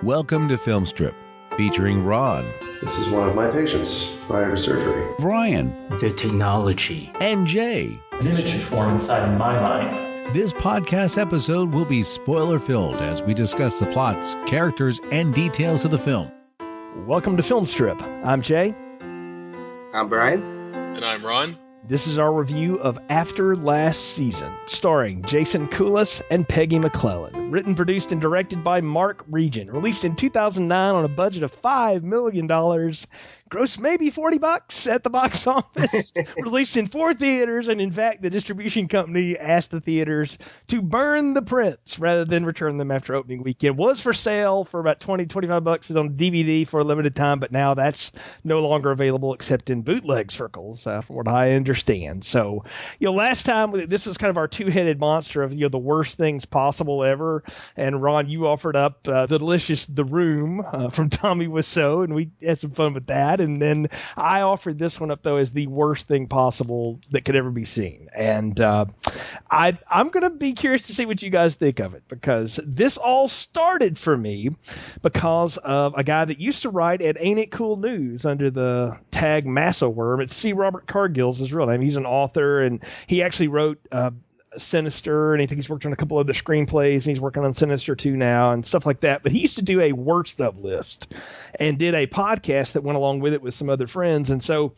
Welcome to Film Strip, featuring Ron. This is one of my patients prior to surgery. Brian. The technology. And Jay. An image would form inside of my mind. This podcast episode will be spoiler-filled as we discuss the plots, characters, and details of the film. Welcome to Film Strip. I'm Jay. I'm Brian. And I'm Ron. This is our review of After Last Season, starring Jason Koulas and Peggy McClellan. Written, produced, and directed by Mark Regan. Released in 2009 on a budget of $5 million. Grossed maybe $40 at the box office. Released in 4 theaters, and in fact, the distribution company asked the theaters to burn the prints rather than return them after opening weekend. Was for sale for about $20-25. It's on DVD for a limited time, but now that's no longer available except in bootleg circles, from what I understand. So, last time this was kind of our two-headed monster of the worst things possible ever. And Ron, you offered up the delicious The Room from Tommy Wiseau, and we had some fun with that. And then I offered this one up, though, as the worst thing possible that could ever be seen. And I'm going to be curious to see what you guys think of it, because this all started for me because of a guy that used to write at Ain't It Cool News under the tag Massa Worm. It's C. Robert Cargill's his real name. He's an author, and he actually wrote Sinister, and I think he's worked on a couple other screenplays, and he's working on Sinister 2 now and stuff like that. But he used to do a worst of list and did a podcast that went along with it with some other friends. And so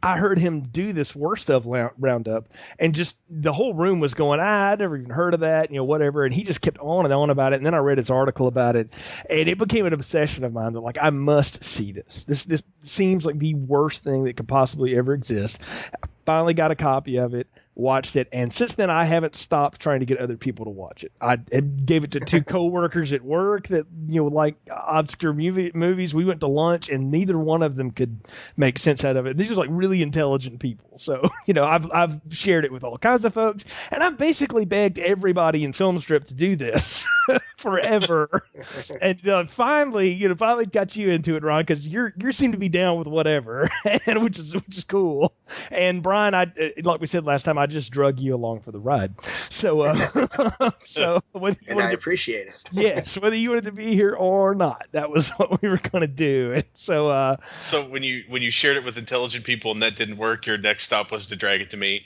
I heard him do this worst of roundup, and just the whole room was going, I'd never even heard of that, whatever. And he just kept on and on about it. And then I read his article about it, and it became an obsession of mine that, like, I must see this. This seems like the worst thing that could possibly ever exist. I finally got a copy of it, watched it, and since then I haven't stopped trying to get other people to watch it. I gave it to 2 coworkers at work that like obscure movies. We went to lunch, and neither one of them could make sense out of it. These are like really intelligent people, so I've shared it with all kinds of folks, and I've basically begged everybody in Film Strip to do this forever. And finally got you into it, Ron, because you seem to be down with whatever, and which is cool. And Brian, like we said last time, I just drug you along for the ride. So, and I appreciate it. Yes, whether you wanted to be here or not, that was what we were going to do. And so when you shared it with intelligent people and that didn't work, your next stop was to drag it to me.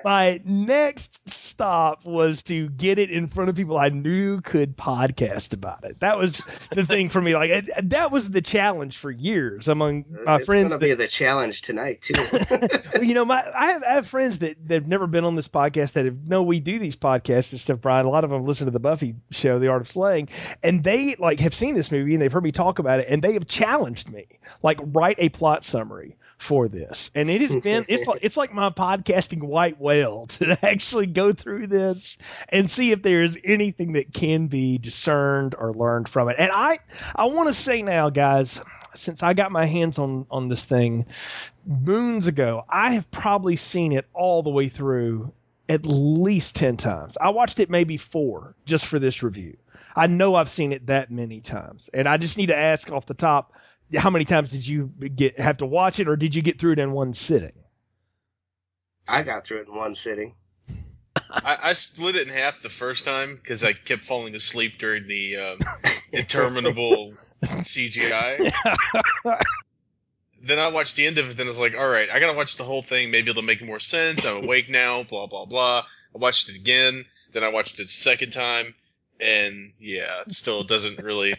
My next stop was to get it in front of people I knew could podcast about it. That was the thing for me. Like, that was the challenge for years among my friends. It's going to be the challenge tonight too. I have friends that have never been on this podcast that know we do these podcasts and stuff, Brian. A lot of them listen to the Buffy show, The Art of Slaying, and they have seen this movie and they've heard me talk about it, and they have challenged me, write a plot summary for this. And it has been it's like my podcasting white whale to actually go through this and see if there is anything that can be discerned or learned from it. And I want to say now, guys, since I got my hands on this thing moons ago, I have probably seen it all the way through at least 10 times. I watched it maybe 4 just for this review. I know I've seen it that many times. And I just need to ask off the top, how many times did you have to watch it, or did you get through it in one sitting? I got through it in one sitting. I split it in half the first time because I kept falling asleep during the interminable CGI. Then I watched the end of it, then I was like, all right, I got to watch the whole thing. Maybe it'll make more sense. I'm awake now, blah, blah, blah. I watched it again. Then I watched it a second time. And, yeah, it still doesn't really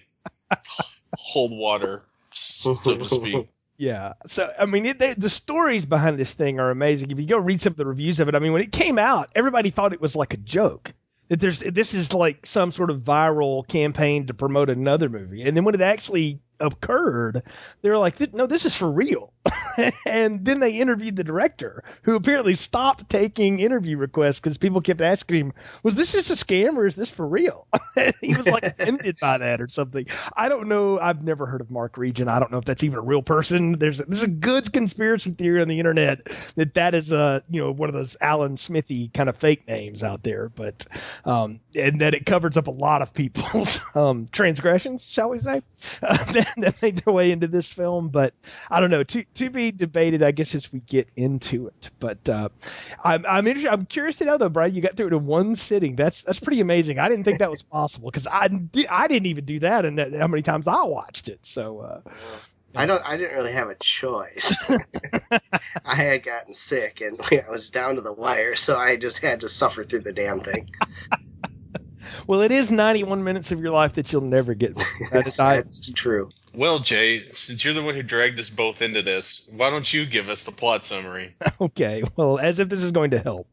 hold water, so to speak. Yeah. So, I mean, the stories behind this thing are amazing. If you go read some of the reviews of it, I mean, when it came out, everybody thought it was like a joke. That this is like some sort of viral campaign to promote another movie. And then when it actually occurred, they were like, no, this is for real. And then they interviewed the director, who apparently stopped taking interview requests because people kept asking him, was this just a scam or is this for real? He was like offended by that or something. I don't know. I've never heard of Mark Regan. I don't know if that's even a real person. There's a good conspiracy theory on the internet that is one of those Alan Smithy kind of fake names out there, but and that it covers up a lot of people's transgressions, shall we say? that made their way into this film. But I don't know, to be debated, I guess, as we get into it. But I'm interested. I'm curious to know though, Brian, you got through it in one sitting. That's pretty amazing. I didn't think that was possible because I didn't even do that, and how many times I watched it. So. I didn't really have a choice. I had gotten sick and I was down to the wire, so I just had to suffer through the damn thing. Well, it is 91 minutes of your life that you'll never get back. That's true. Well, Jay, since you're the one who dragged us both into this, why don't you give us the plot summary? Okay, well, as if this is going to help.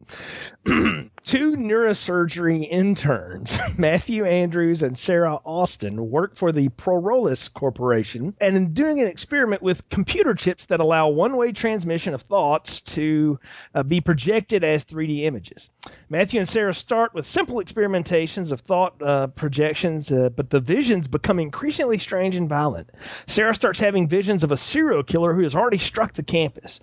Two neurosurgery interns, Matthew Andrews and Sarah Austin, work for the Prorolis Corporation and in doing an experiment with computer chips that allow one-way transmission of thoughts to be projected as 3D images. Matthew and Sarah start with simple experimentations of thought projections, but the visions become increasingly strange and violent. Sarah starts having visions of a serial killer who has already struck the campus.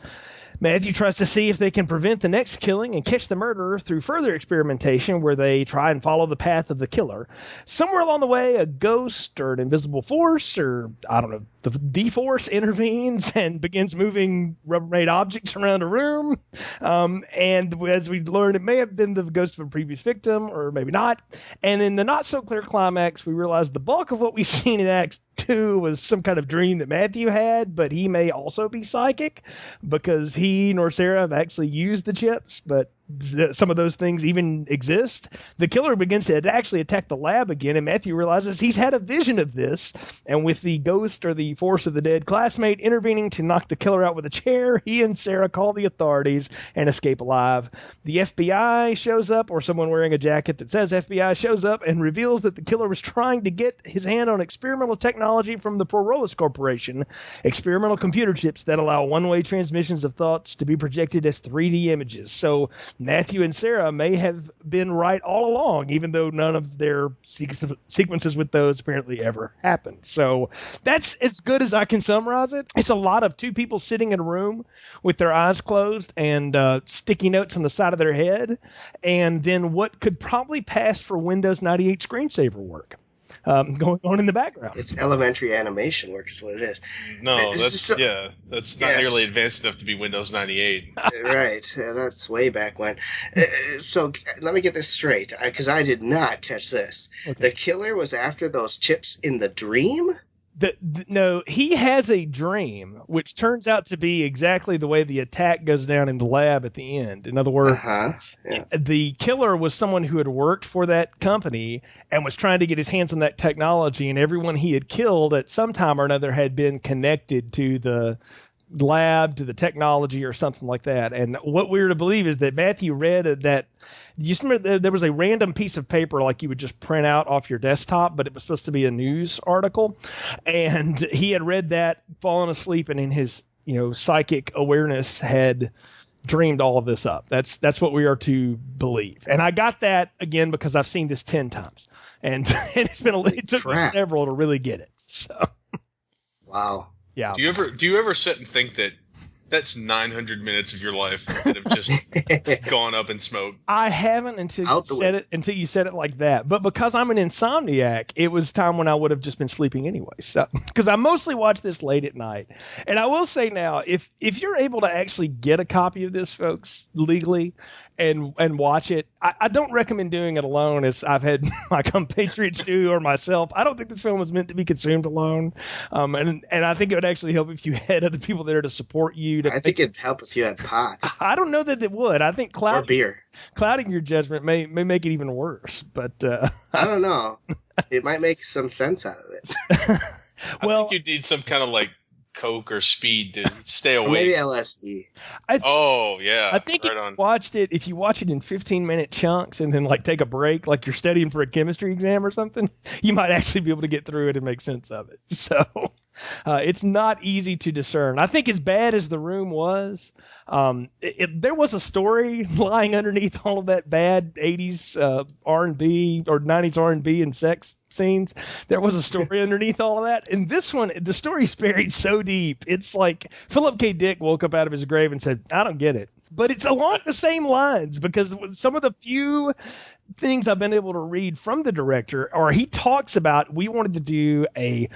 Matthew tries to see if they can prevent the next killing and catch the murderer through further experimentation where they try and follow the path of the killer. Somewhere along the way, a ghost or an invisible force or, I don't know, the force intervenes and begins moving Rubbermaid objects around a room. And as we learn, it may have been the ghost of a previous victim or maybe not. And in the not-so-clear climax, we realize the bulk of what we've seen in Act 2 was some kind of dream that Matthew had, but he may also be psychic because he nor Sarah have actually used the chips, but some of those things even exist. The killer begins to actually attack the lab again, and Matthew realizes he's had a vision of this, and with the ghost or the force of the dead classmate intervening to knock the killer out with a chair, he and Sarah call the authorities and escape alive. The FBI shows up, or someone wearing a jacket that says FBI shows up and reveals that the killer was trying to get his hand on experimental technology from the Prorolis Corporation, experimental computer chips that allow one-way transmissions of thoughts to be projected as 3D images. So Matthew and Sarah may have been right all along, even though none of their sequences with those apparently ever happened. So that's as good as I can summarize it. It's a lot of two people sitting in a room with their eyes closed and sticky notes on the side of their head, and then what could probably pass for Windows 98 screensaver work. Going on in the background. It's elementary animation work is what it is. No, that's not nearly advanced enough to be Windows 98. Right, that's way back when. So let me get this straight, because I did not catch this. Okay. The killer was after those chips in the dream? No, he has a dream, which turns out to be exactly the way the attack goes down in the lab at the end. In other words, the killer was someone who had worked for that company and was trying to get his hands on that technology, and everyone he had killed at some time or another had been connected to the lab, to the technology or something like that. And what we're to believe is that Matthew read that. You remember there was a random piece of paper like you would just print out off your desktop, but it was supposed to be a news article, and he had read that, fallen asleep, and in his psychic awareness had dreamed all of this up. That's what we are to believe, and I got that again because I've seen this 10 times, and it took me several to really get it. So, wow, yeah. Do you ever sit and think that that's 900 minutes of your life that have just gone up in smoke? I haven't until you said it like that. But because I'm an insomniac, it was time when I would have just been sleeping anyway. So, because I mostly watch this late at night. And I will say now, if you're able to actually get a copy of this, folks, legally, and watch it, I don't recommend doing it alone, as I've had my compatriots do, or myself. I don't think this film was meant to be consumed alone. And I think it would actually help if you had other people there to support you. I think it'd help if you had pot. I don't know that it would. I think or beer. Clouding your judgment may make it even worse. But I don't know. It might make some sense out of it. Well, I think you need some kind of like Coke or speed to stay awake. Maybe LSD. I think if you watch it in 15-minute chunks and then like take a break, like you're studying for a chemistry exam or something, you might actually be able to get through it and make sense of it. So it's not easy to discern. I think as bad as The Room was, there was a story lying underneath all of that bad 80s R&B or 90s R&B and sex scenes. There was a story underneath all of that. And this one, the story's buried so deep. It's like Philip K. Dick woke up out of his grave and said, I don't get it. But it's along the same lines, because some of the few things I've been able to read from the director, or he talks about, we wanted to do a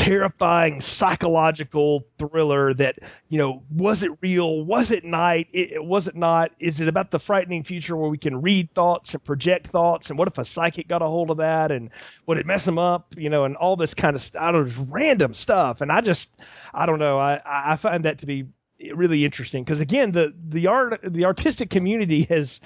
terrifying psychological thriller that, was it real? Was it night? Was it not? Is it about the frightening future where we can read thoughts and project thoughts? And what if a psychic got a hold of that? And would it mess them up? And all this kind of random stuff. And I don't know. I find that to be really interesting because, again, the artistic community has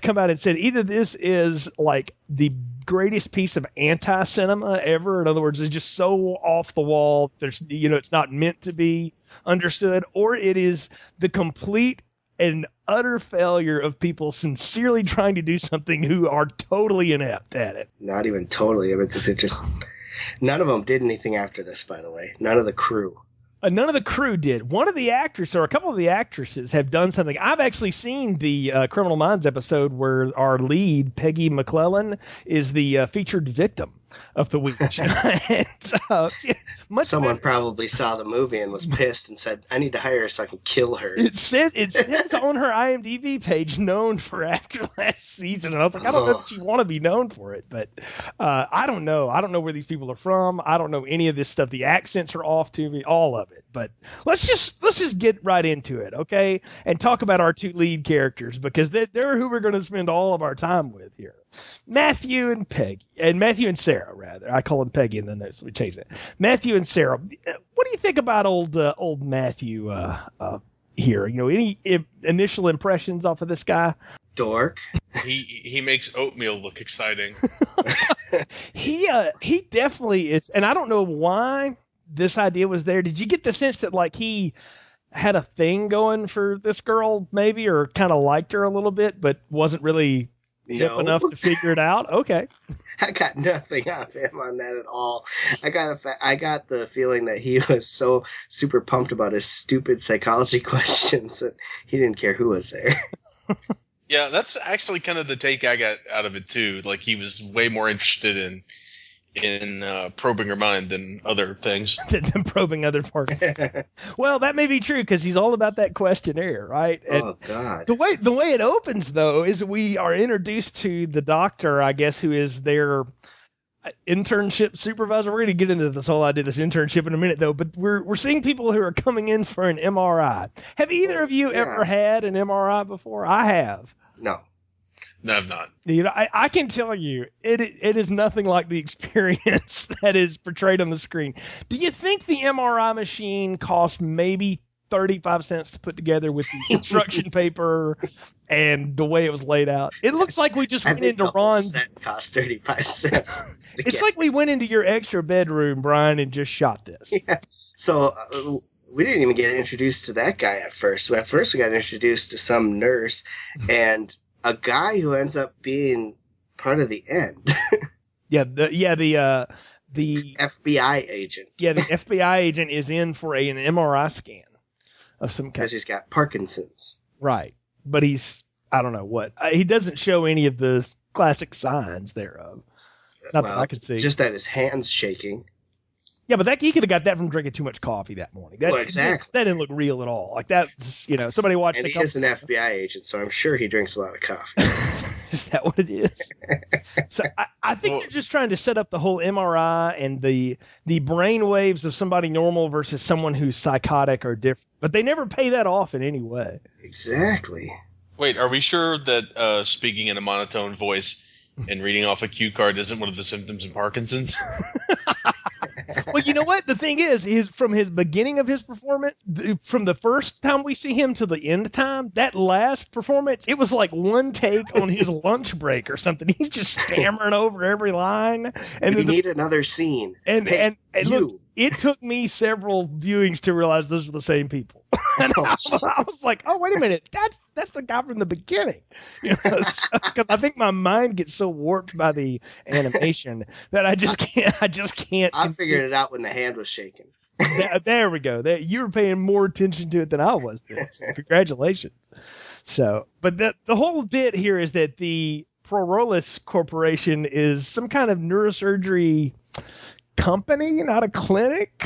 come out and said either this is like the greatest piece of anti-cinema ever. In other words, it's just so off the wall. There's, it's not meant to be understood, or it is the complete and utter failure of people sincerely trying to do something who are totally inept at it. Not even totally. I mean, they're just, none of them did anything after this, by the way. None of the crew. None of the crew did. One of the actors, or a couple of the actresses, have done something. I've actually seen the Criminal Minds episode where our lead, Peggy McClellan, is the featured victim of the week. Someone probably saw the movie and was pissed and said, I need to hire her so I can kill her. It says on her IMDb page, known for after last season. And I was like, I don't know if you want to be known for it, but I don't know. I don't know where these people are from. I don't know any of this stuff. The accents are off to me, all of it. But let's just get right into it, okay? And talk about our two lead characters, because they're who we're going to spend all of our time with here. Matthew and Sarah, rather. I call him Peggy in the notes. Let me change that. Matthew and Sarah. What do you think about old Matthew here? Any initial impressions off of this guy? Dork. He makes oatmeal look exciting. He definitely is, and I don't know why this idea was there. Did you get the sense that like he had a thing going for this girl, maybe, or kind of liked her a little bit, but wasn't really hip enough to figure it out? Okay. I got nothing out of him on that at all. I got the feeling that he was so super pumped about his stupid psychology questions that he didn't care who was there. Yeah, that's actually kind of the take I got out of it too. Like he was way more interested in probing her mind than other things. Than probing other parts. Well, that may be true because he's all about that questionnaire, right? Oh, God. The way it opens, though, is we are introduced to the doctor, I guess, who is their internship supervisor. We're going to get into this whole idea of this internship in a minute, though. But we're seeing people who are coming in for an MRI. Have either of you ever had an MRI before? I have. No. No, I've not. I can tell you, it is nothing like the experience that is portrayed on the screen. Do you think the MRI machine cost maybe 35 cents to put together with the instruction paper and the way it was laid out? It looks like we just went into Ron's. Set cost 35 cents. It's like we went into your extra bedroom, Brian, and just shot this. Yes. So we didn't even get introduced to that guy at first. At first, we got introduced to some nurse and a guy who ends up being part of the end. The FBI agent. Yeah, the FBI agent is in for an MRI scan of some kind. Because he's got Parkinson's. Right. But I don't know what. He doesn't show any of the classic signs thereof. Not that I can see. Just that his hand's shaking. Yeah, but he could have got that from drinking too much coffee that morning. Exactly. That didn't look real at all. Like that, somebody watched. And he is an FBI agent, so I'm sure he drinks a lot of coffee. Is that what it is? So I think they're just trying to set up the whole MRI and the brain waves of somebody normal versus someone who's psychotic or different. But they never pay that off in any way. Exactly. Wait, are we sure that speaking in a monotone voice and reading off a cue card isn't one of the symptoms of Parkinson's? Well, you know what? The thing is from his beginning of his performance, from the first time we see him to the end time, that last performance, it was like one take on his lunch break or something. He's just stammering over every line. And we need another scene. And look, it took me several viewings to realize those were the same people. And I was like, oh, wait a minute. That's the guy from the beginning. Because I think my mind gets so warped by the animation that I just can't. I figured it out when the hand was shaking. There we go. You were paying more attention to it than I was then. So congratulations. So, but the whole bit here is that the Prorolis Corporation is some kind of neurosurgery company, not a clinic.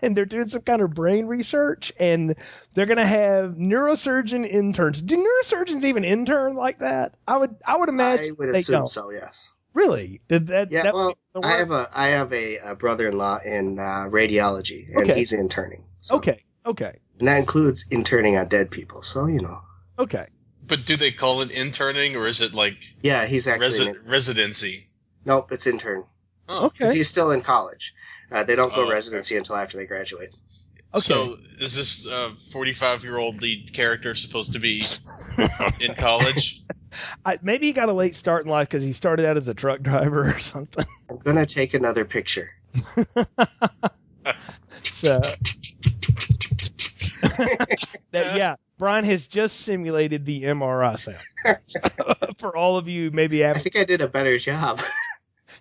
And they're doing some kind of brain research, and they're going to have neurosurgeon interns. Do neurosurgeons even intern like that? I would imagine. I would assume so, yes. Really? Yeah, well, I have a brother-in-law in radiology, and he's interning. So. Okay. And that includes interning on dead people, so Okay. But do they call it interning, or is it like Yeah, he's actually residency? Nope, it's intern. Oh. Okay. Because he's still in college. They don't go residency until after they graduate. Okay. So is this 45-year-old lead character supposed to be in college? Maybe he got a late start in life because he started out as a truck driver or something. I'm going to take another picture. So, yeah, Brian has just simulated the MRI sound. So, for all of you, maybe I think I did a better job.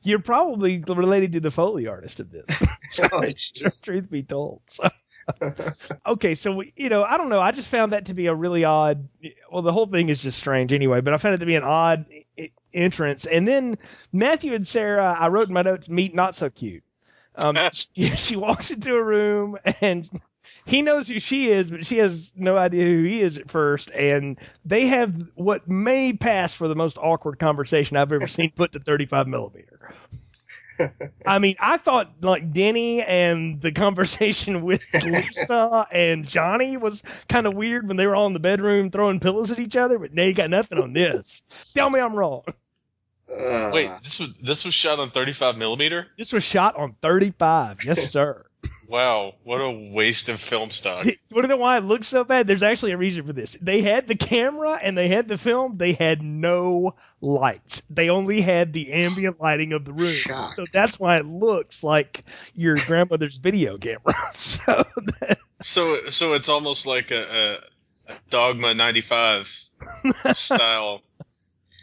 You're probably related to the Foley artist of this. Truth be told. So. Okay, so I don't know. I just found that to be a really odd. Well, the whole thing is just strange anyway. But I found it to be an odd entrance. And then Matthew and Sarah, I wrote in my notes, meet not so cute. She walks into a room and he knows who she is, but she has no idea who he is at first. And they have what may pass for the most awkward conversation I've ever seen put to 35 millimeter. I mean, I thought like Denny and the conversation with Lisa and Johnny was kind of weird when they were all in the bedroom throwing pillows at each other, but now you got nothing on this. Tell me I'm wrong. Wait, this was shot on 35 millimeter? This was shot on 35. Yes, sir. Wow, what a waste of film stock. Want to know why it looks so bad? There's actually a reason for this. They had the camera and they had the film. They had no lights. They only had the ambient lighting of the room. Shocked. So that's why it looks like your grandmother's video camera. So it's almost like a Dogma 95 style.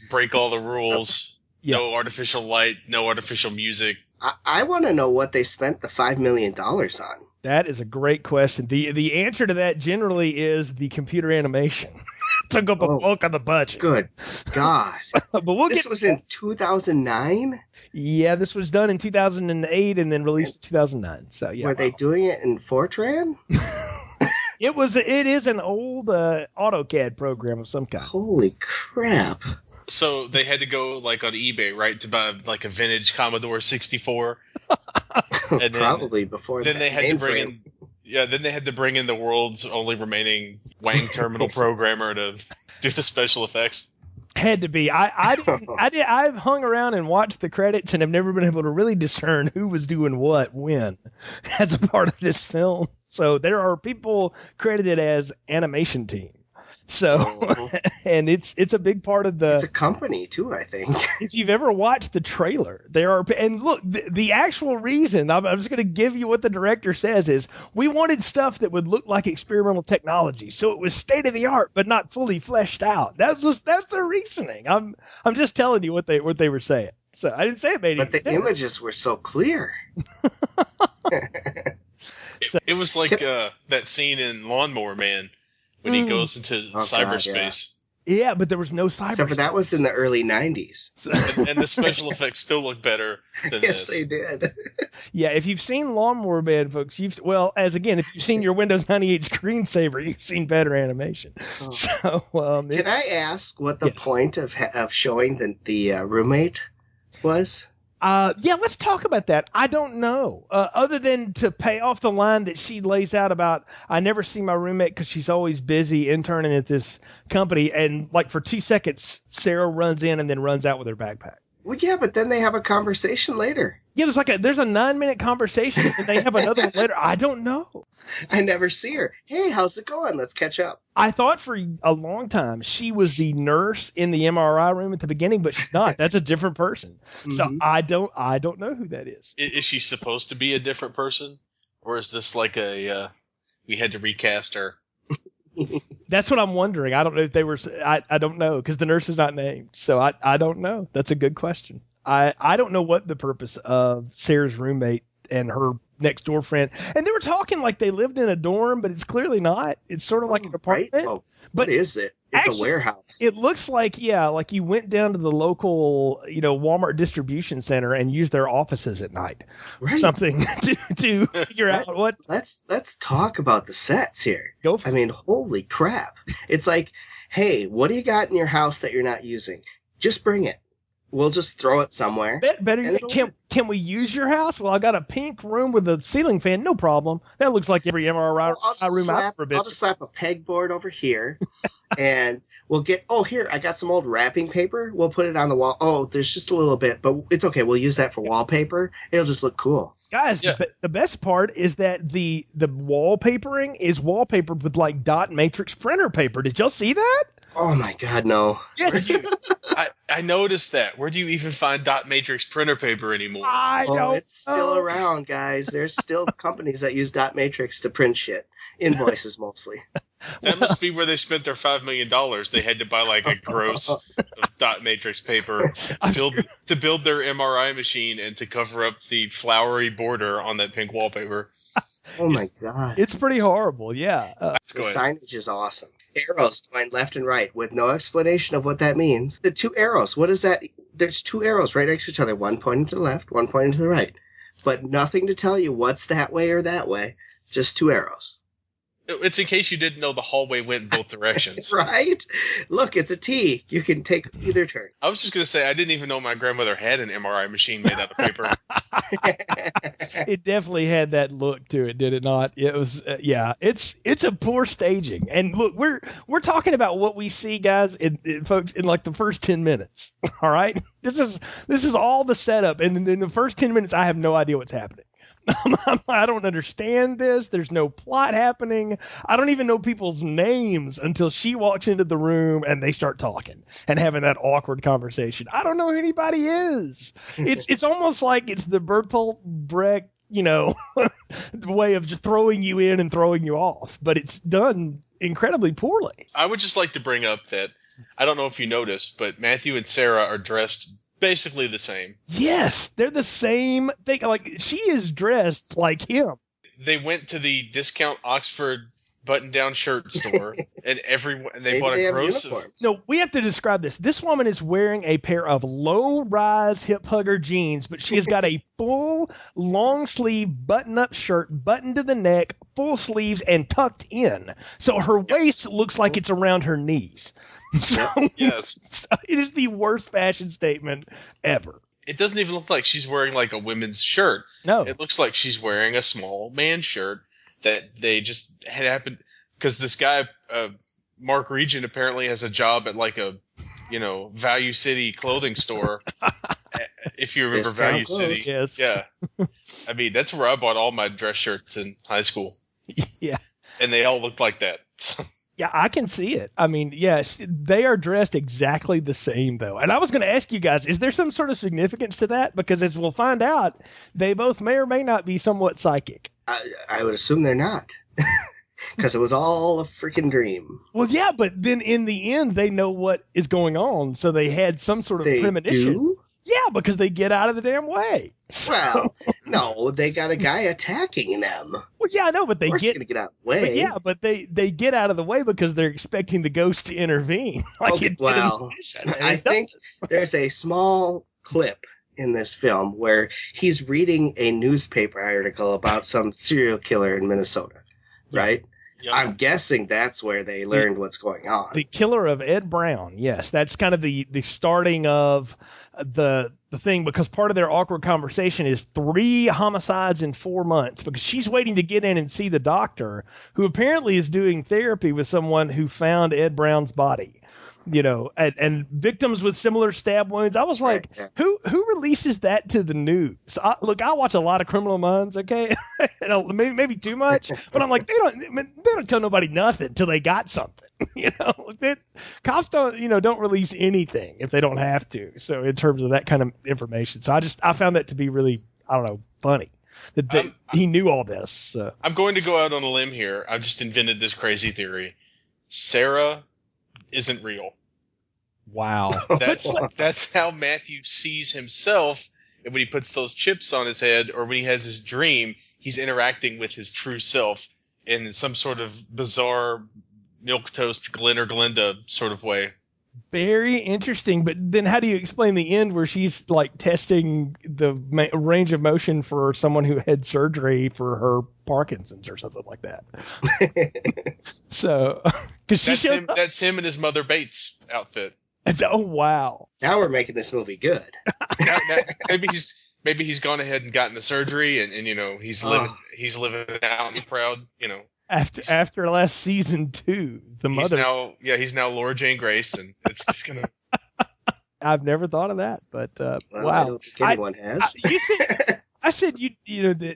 Break all the rules. Yeah. No artificial light. No artificial music. I want to know what they spent the $5 million on. That is a great question. The answer to that generally is the computer animation. Took up a bulk of the budget. Good God. But this was in 2009? Yeah, this was done in 2008 and then released in 2009. So yeah. Were they doing it in Fortran? It is an old AutoCAD program of some kind. Holy crap. So they had to go like on eBay, right, to buy like a vintage Commodore 64. And probably before then that. They had to bring in. Yeah, then they had to bring in the world's only remaining Wang terminal programmer to do the special effects. Had to be. I've hung around and watched the credits and have never been able to really discern who was doing what when as a part of this film. So there are people credited as animation team. So, and it's a big part of the. It's a company too, I think. If you've ever watched the trailer, and look, the actual reason I'm just going to give you what the director says is we wanted stuff that would look like experimental technology, so it was state of the art but not fully fleshed out. That's their reasoning. I'm just telling you what they were saying. So I didn't say it made any sense. But the images were so clear. It was like that scene in Lawnmower Man. When he goes into cyberspace. Yeah, but there was no cyberspace. Except for that was in the early 90s. and the special effects still look better than yes, this. Yes, they did. Yeah, if you've seen Lawnmower Man, folks, if you've seen your Windows 98 screensaver, you've seen better animation. Oh. So, can I ask what the point of showing the roommate was? Yeah, let's talk about that. I don't know. Other than to pay off the line that she lays out about, I never see my roommate because she's always busy interning at this company. And like for 2 seconds, Sarah runs in and then runs out with her backpack. Well, yeah, but then they have a conversation later. Yeah, there's a 9-minute conversation and they have another one later. I don't know. I never see her. Hey, how's it going? Let's catch up. I thought for a long time she was the nurse in the MRI room at the beginning, but she's not. That's a different person. Mm-hmm. So I don't know who that is. Is she supposed to be a different person? Or is this like we had to recast her? That's what I'm wondering. I don't know if they were. I don't know because the nurse is not named. So I don't know. That's a good question. I don't know what the purpose of Sarah's roommate and her next door friend. And they were talking like they lived in a dorm, but it's clearly not. It's sort of like an apartment. Right? Well, but what is it? It's actually a warehouse. It looks like you went down to the local, Walmart distribution center and used their offices at night. Right. Something to figure out what. Let's talk about the sets here. Go for it. I mean, holy crap. It's like, hey, what do you got in your house that you're not using? Just bring it. We'll just throw it somewhere. Better yet, can we use your house? Well, I got a pink room with a ceiling fan. No problem. That looks like every MRI room I've ever been. I'll just slap a pegboard over here, and we'll get. Oh, here I got some old wrapping paper. We'll put it on the wall. Oh, there's just a little bit, but it's okay. We'll use that for wallpaper. It'll just look cool. Guys, the best part is that the wallpapering is wallpapered with like dot matrix printer paper. Did y'all see that? Oh my God, no! Yes, I noticed that. Where do you even find dot matrix printer paper anymore? I know it's still around, guys. There's still companies that use dot matrix to print shit, invoices mostly. That must be where they spent their $5 million. They had to buy like a gross of dot matrix paper to build their MRI machine and to cover up the flowery border on that pink wallpaper. Oh my God! It's pretty horrible. Yeah, the signage is awesome. Arrows going left and right with no explanation of what that means. The two arrows. What is that? There's two arrows right next to each other. One pointing to the left, one pointing to the right, but nothing to tell you what's that way or that way. Just two arrows. It's in case you didn't know the hallway went in both directions. Right? Look, it's a T. You can take either turn. I was just going to say, I didn't even know my grandmother had an MRI machine made out of paper. It definitely had that look to it, did it not? It was, it's a poor staging. And look, we're talking about what we see, guys, folks, in like the first 10 minutes. All right? This is all the setup. And in the first 10 minutes, I have no idea what's happening. I don't understand this. There's no plot happening. I don't even know people's names until she walks into the room and they start talking and having that awkward conversation. I don't know who anybody is. It's almost like it's the Bertolt Brecht, way of just throwing you in and throwing you off. But it's done incredibly poorly. I would just like to bring up that, I don't know if you noticed, but Matthew and Sarah are dressed basically the same. Yes, they're the same thing. Like, she is dressed like him. They went to the discount Oxford button-down shirt store, and they bought a gross. No, we have to describe this. This woman is wearing a pair of low-rise hip-hugger jeans, but she has got a full long-sleeve button-up shirt, buttoned to the neck, full sleeves, and tucked in. So her waist looks like it's around her knees. So, yes. It is the worst fashion statement ever. It doesn't even look like she's wearing like a women's shirt. No. It looks like she's wearing a small man shirt that they just had happened because this guy, Mark Regent, apparently has a job at like a, Value City clothing store. If you remember Value City. Yes. Yeah. I mean, that's where I bought all my dress shirts in high school. Yeah. And they all looked like that. Yeah, I can see it. I mean, yes, they are dressed exactly the same, though. And I was going to ask you guys, is there some sort of significance to that? Because as we'll find out, they both may or may not be somewhat psychic. I would assume they're not. Because it was all a freaking dream. Well, yeah, but then in the end, they know what is going on. So they had some sort of premonition. Do? Yeah, because they get out of the damn way. Well, no, they got a guy attacking them. Well, yeah, I know, but they get going to get out of the way. But they get out of the way because they're expecting the ghost to intervene. I think there's a small clip in this film where he's reading a newspaper article about some serial killer in Minnesota, right? Yep. I'm guessing that's where they learned what's going on. The killer of Ed Brown, yes, that's kind of the starting of the thing, because part of their awkward conversation is 3 homicides in 4 months, because she's waiting to get in and see the doctor, who apparently is doing therapy with someone who found Ed Brown's body. And victims with similar stab wounds. I was like, who releases that to the news? I watch a lot of Criminal Minds, okay? maybe too much, but I'm like, they don't tell nobody nothing till they got something. Cops don't release anything if they don't have to. So in terms of that kind of information, so I found that to be really, I don't know, funny. That he knew all this. So. I'm going to go out on a limb here. I've just invented this crazy theory. Sarah isn't real. Wow. That's how Matthew sees himself, and when he puts those chips on his head, or when he has his dream, he's interacting with his true self in some sort of bizarre milquetoast Glenn or Glinda sort of way. Very interesting, but then how do you explain the end where she's like testing the range of motion for someone who had surgery for her Parkinson's or something like that? So, because that's him in his Mother Bates outfit. Oh, wow. Now we're making this movie good. now, maybe he's gone ahead and gotten the surgery, and he's living out and proud. After last season 2, he's now Laura Jane Grace, and it's just gonna. I've never thought of that, but well, wow. I don't think anyone has. I said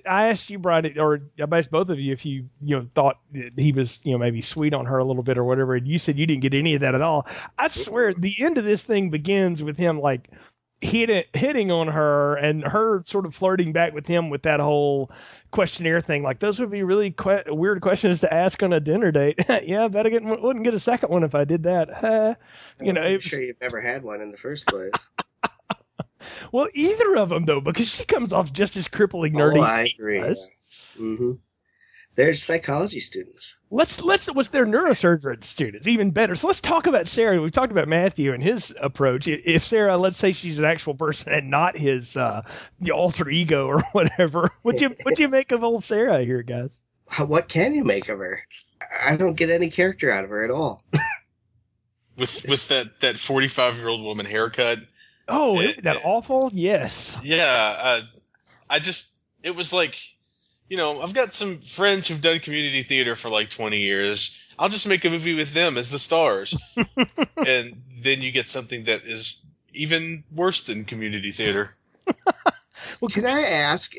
I asked you, Brian, or I asked both of you if you thought that he was maybe sweet on her a little bit or whatever, and you said you didn't get any of that at all. I swear the end of this thing begins with him like hitting on her and her sort of flirting back with him with that whole questionnaire thing. Like, those would be really weird questions to ask on a dinner date. Yeah, I wouldn't get a second one if I did that. I'm sure you've never had one in the first place. Well, either of them, though, because she comes off just as crippling nerdy. Oh, I agree. Mm-hmm. They're psychology students. What's their neurosurgeon students? Even better. So let's talk about Sarah. We've talked about Matthew and his approach. If Sarah, let's say she's an actual person and not his alter ego or whatever, what'd you make of old Sarah here, guys? What can you make of her? I don't get any character out of her at all. with that 45-year-old woman haircut. Oh, isn't that awful? Yes. Yeah. It was like, I've got some friends who've done community theater for like 20 years. I'll just make a movie with them as the stars. And then you get something that is even worse than community theater. Well, can I ask,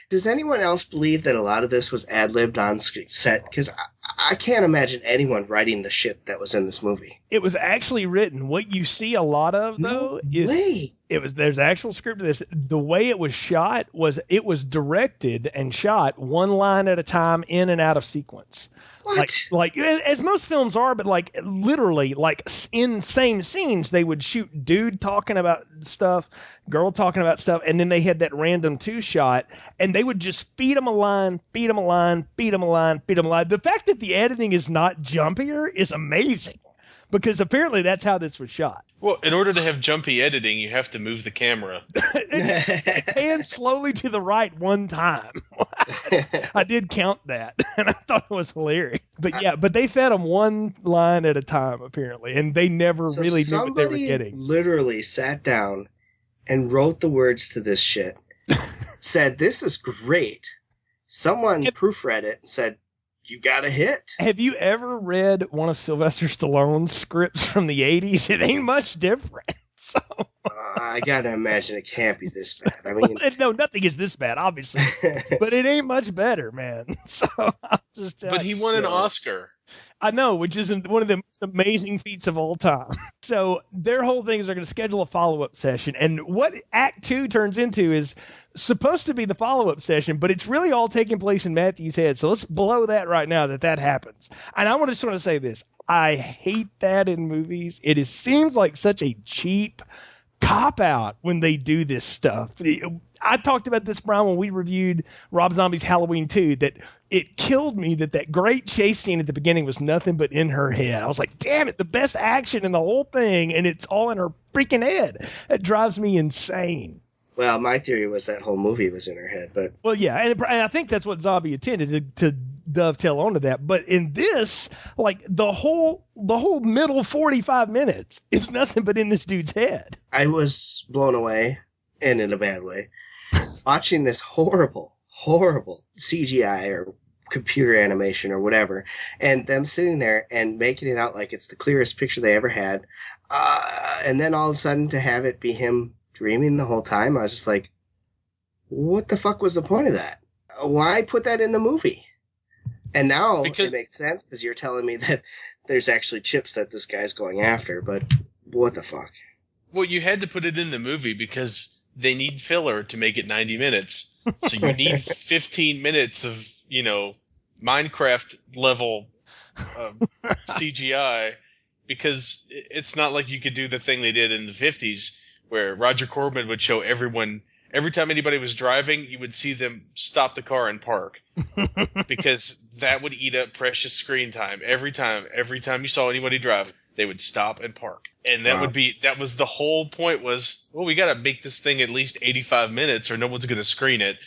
does anyone else believe that a lot of this was ad-libbed on set? Because I can't imagine anyone writing the shit that was in this movie. It was actually written. What you see a lot of, though, there's actual script to this. The way it was shot was it was directed and shot one line at a time, in and out of sequence. What? Like as most films are, but like literally, like in same scenes, they would shoot dude talking about stuff, girl talking about stuff, and then they had that random 2-shot, and they would just feed them a line, feed them a line, feed them a line, feed them a line. The fact that the editing is not jumpier is amazing, because apparently that's how this was shot. Well, in order to have jumpy editing, you have to move the camera. It pans slowly to the right one time. I did count that, and I thought it was hilarious. But they fed them one line at a time, apparently, and they never really knew what they were getting. Somebody literally sat down and wrote the words to this shit, said, "This is great." Someone proofread it and said, "You got a hit." Have you ever read one of Sylvester Stallone's scripts from the 80s? It ain't much different. So I gotta imagine it can't be this bad. I mean, no, nothing is this bad, obviously, but it ain't much better, man. So I'll just tell you. But he won an Oscar. I know, which is one of the most amazing feats of all time. So their whole thing is they're going to schedule a follow-up session. And what Act 2 turns into is supposed to be the follow-up session, but it's really all taking place in Matthew's head. So let's blow that right now that happens. And I just want to say this. I hate that in movies. It seems like such a cheap cop-out when they do this stuff. I talked about this, Brian, when we reviewed Rob Zombie's Halloween 2, that it killed me that great chase scene at the beginning was nothing but in her head. I was like, damn it, the best action in the whole thing, and it's all in her freaking head. That drives me insane. Well, my theory was that whole movie was in her head, but... Well, yeah, and I think that's what Zombie intended to dovetail onto that. But in this, like, the whole middle 45 minutes is nothing but in this dude's head. I was blown away, and in a bad way, watching this horrible CGI or computer animation or whatever, and them sitting there and making it out like it's the clearest picture they ever had, and then all of a sudden to have it be him dreaming the whole time, I was just like, what the fuck was the point of that? Why put that in the movie? And now it makes sense because you're telling me that there's actually chips that this guy's going after, but what the fuck? Well, you had to put it in the movie because they need filler to make it 90 minutes. So you need 15 minutes of, Minecraft level CGI, because it's not like you could do the thing they did in the 50s where Roger Corman would show everyone, every time anybody was driving, you would see them stop the car and park, because that would eat up precious screen time. Every time you saw anybody drive, they would stop and park. And that was the whole point was, well, we got to make this thing at least 85 minutes or no one's going to screen it.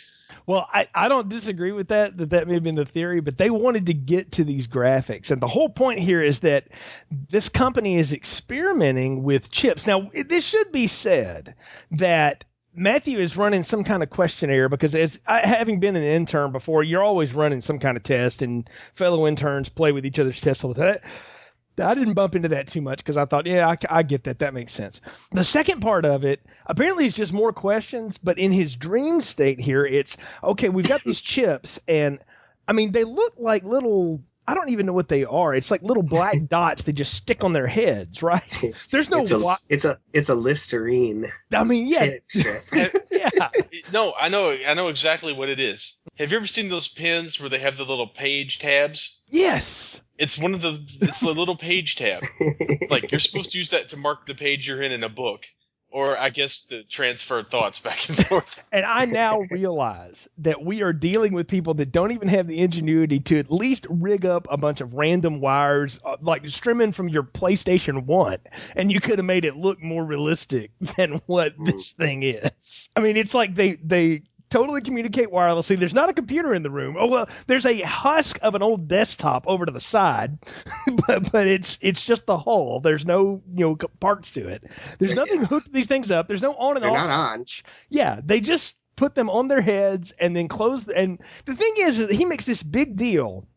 Well, I don't disagree with that may have been the theory, but they wanted to get to these graphics. And the whole point here is that this company is experimenting with chips. Now, this should be said that Matthew is running some kind of questionnaire because having been an intern before, you're always running some kind of test, and fellow interns play with each other's tests all the time. I didn't bump into that too much because I thought, yeah, I get that. That makes sense. The second part of it, apparently it's just more questions, but in his dream state here, it's, okay, we've got these chips, and, I mean, they look like little, I don't even know what they are. It's like little black dots they just stick on their heads, right? There's no... It's a Listerine. I mean, yeah. Yeah. No, I know exactly what it is. Have you ever seen those pens where they have the little page tabs? Yes. It's the little page tab. Like, you're supposed to use that to mark the page you're in a book. Or, I guess, to transfer thoughts back and forth. And I now realize that we are dealing with people that don't even have the ingenuity to at least rig up a bunch of random wires, like streaming from your PlayStation 1, and you could have made it look more realistic than what this thing is. I mean, it's like they totally communicate wirelessly. There's not a computer in the room. Oh, well, there's a husk of an old desktop over to the side, but it's just the hull. There's no, parts to it. There's nothing hooked to these things up. There's no on and off. They're not on. Yeah, they just put them on their heads and then close. And the thing is that he makes this big deal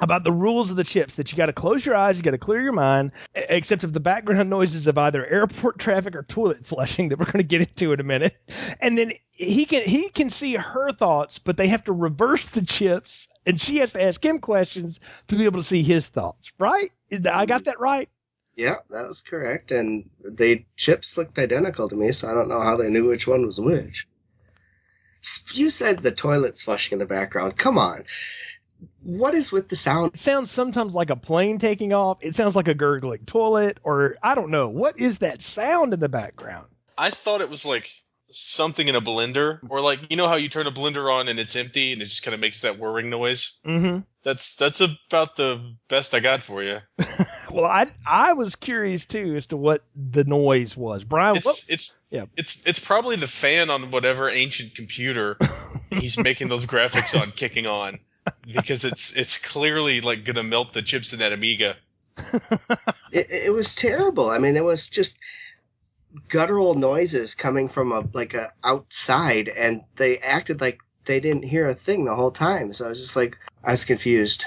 about the rules of the chips, that you got to close your eyes, you got to clear your mind, except if the background noises of either airport traffic or toilet flushing that we're going to get into in a minute. And then he can see her thoughts, but they have to reverse the chips, and she has to ask him questions to be able to see his thoughts, right? I got that right? Yeah, that was correct. And the chips looked identical to me, so I don't know how they knew which one was which. You said the toilet's flushing in the background. Come on. What is with the sound? It sounds sometimes like a plane taking off. It sounds like a gurgling toilet, or I don't know. What is that sound in the background? I thought it was like something in a blender, or like, you know how you turn a blender on and it's empty and it just kind of makes that whirring noise? Mm-hmm. That's about the best I got for you. Well, I was curious too as to what the noise was. Brian, it's probably the fan on whatever ancient computer he's making those graphics on kicking on. Because it's clearly like gonna melt the chips in that Amiga. It was terrible. I mean, it was just guttural noises coming from a outside, and they acted like they didn't hear a thing the whole time. So I was confused.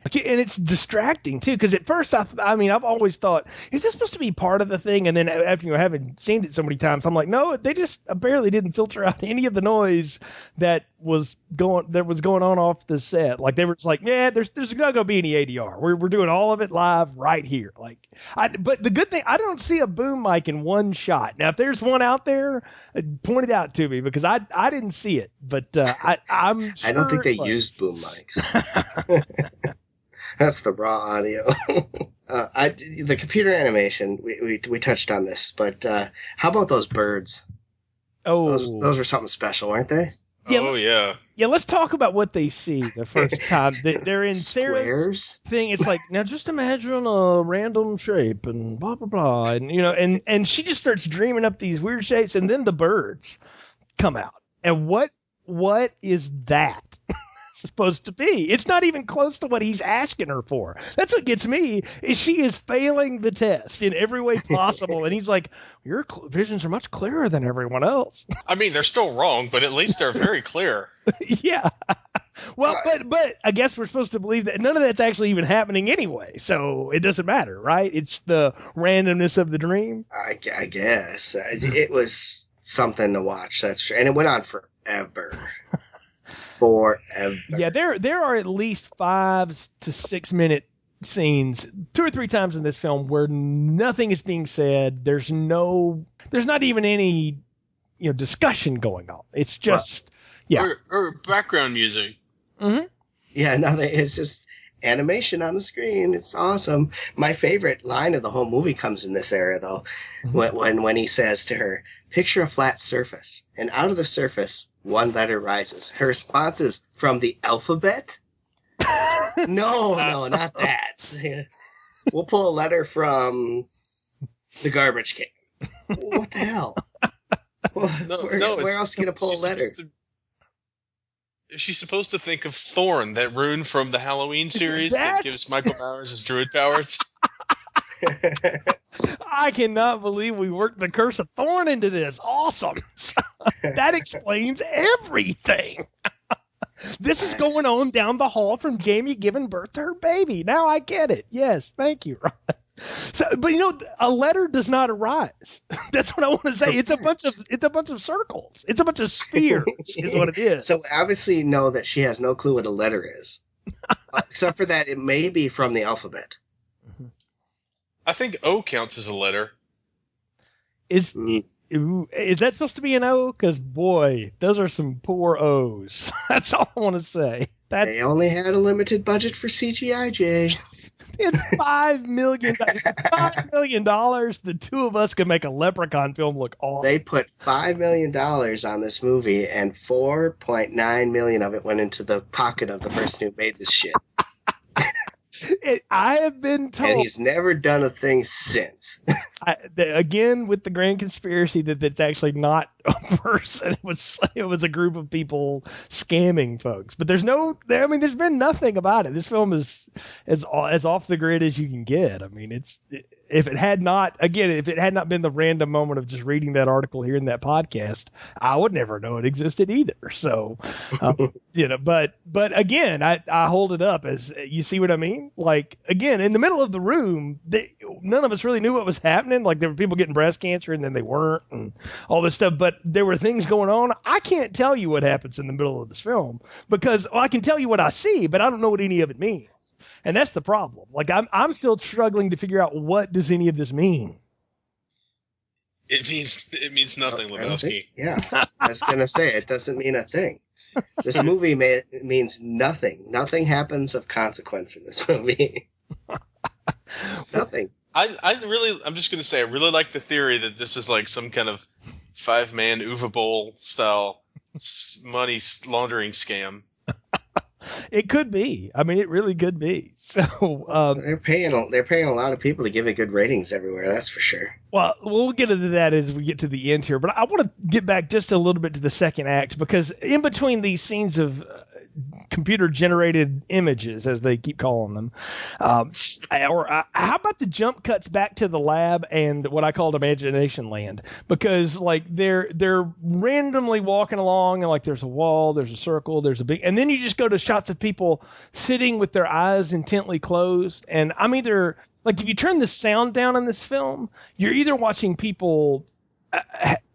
And it's distracting too, because at first I've always thought, is this supposed to be part of the thing? And then after having seen it so many times, I'm like, no, they just barely didn't filter out any of the noise that was going on off the set. Like they were just like, yeah, there's not gonna be any ADR. We're doing all of it live right here. But the good thing, I don't see a boom mic in one shot. Now, if there's one out there, point it out to me, because I didn't see it. But I'm sure I don't think they used boom mics. That's the raw audio. The computer animation, we touched on this, but how about those birds? Oh, those were something special, weren't they? Yeah, oh yeah. Yeah, let's talk about what they see the first time. They're in Sarah's Squares? thing. It's like, now just imagine a random shape and blah blah blah, and and she just starts dreaming up these weird shapes, and then the birds come out. And what is that supposed to be? It's not even close to what he's asking her for. That's what gets me, is she is failing the test in every way possible. And he's like, your visions are much clearer than everyone else. I mean, they're still wrong, but at least they're very clear. Yeah. Well, but I guess we're supposed to believe that none of that's actually even happening anyway. So it doesn't matter, right? It's the randomness of the dream. I guess. It was something to watch, that's true. And it went on forever. Forever. Yeah, there are at least 5 to 6 minute scenes 2 or 3 times in this film where nothing is being said. There's not even any discussion going on. It's just or background music. Mm-hmm. Yeah, nothing. It's just animation on the screen. It's awesome. My favorite line of the whole movie comes in this area, though, when he says to her, "Picture a flat surface, and out of the surface, one letter rises." Her response is, "From the alphabet?" No, not that. We'll pull a letter from the garbage can. What the hell? Where else are you going to pull a letter? Is she supposed to think of Thorn, that rune from the Halloween series that gives Michael Myers his druid powers? I cannot believe we worked the Curse of Thorn into this. Awesome. That explains everything. This is going on down the hall from Jamie giving birth to her baby. Now I get it. Yes, thank you, Ron. So, but a letter does not arise. That's what I want to say. It's a bunch of circles. It's a bunch of spheres, is what it is. So obviously you know that she has no clue what a letter is, except for that it may be from the alphabet. I think O counts as a letter. Is that supposed to be an O? Because boy, those are some poor O's. That's all I want to say. They only had a limited budget for CGI, Jay. It's $5 million. $5 million. The two of us could make a Leprechaun film look awesome. They put $5 million on this movie, and $4.9 million of it went into the pocket of the person who made this shit. I have been told, and he's never done a thing since. Again, with the grand conspiracy that it's actually not a person. It was a group of people scamming folks. But there's been nothing about it. This film is as off the grid as you can get. I mean, if it had not been the random moment of just reading that article here in that podcast, I would never know it existed either. So, but again, I hold it up as, you see what I mean? Like, again, in the middle of the room, none of us really knew what was happening. Like, there were people getting breast cancer and then they weren't, and all this stuff. But there were things going on. I can't tell you what happens in the middle of this film because I can tell you what I see, but I don't know what any of it means. And that's the problem. Like, I'm still struggling to figure out, what does any of this mean? It means nothing, Lebowski. Yeah, I was gonna say it doesn't mean a thing. This movie means nothing. Nothing happens of consequence in this movie. Nothing. I'm just gonna say, I really like the theory that this is like some kind of 5-man Uwe Boll style money laundering scam. It could be. I mean, it really could be. So they're paying a lot of people to give it good ratings everywhere. That's for sure. Well, we'll get into that as we get to the end here. But I want to get back just a little bit to the second act, because in between these scenes of computer-generated images, as they keep calling them, how about the jump cuts back to the lab and what I called Imagination Land? Because like they're randomly walking along, and like there's a wall, there's a circle, there's a big, and then you just go to shots of people sitting with their eyes intently closed. And I'm either like, if you turn the sound down in this film, you're either watching people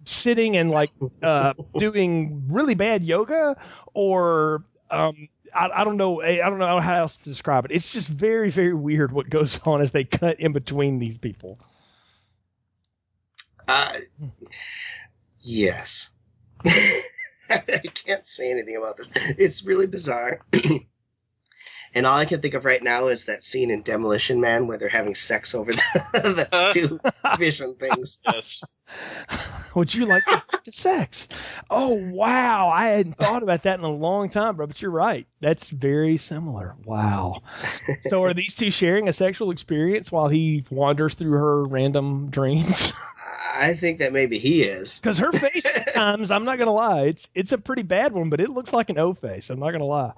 sitting and like doing really bad yoga, or I don't know how else to describe it. It's just very, very weird what goes on as they cut in between these people. Yes. I can't say anything about this. It's really bizarre. And all I can think of right now is that scene in Demolition Man where they're having sex over the two vision things. Yes. Would you like the sex? Oh, wow. I hadn't thought about that in a long time, bro, but you're right. That's very similar. Wow. So are these two sharing a sexual experience while he wanders through her random dreams? I think that maybe he is. Because her face at times, I'm not going to lie, it's a pretty bad one, but it looks like an O face. I'm not going to lie.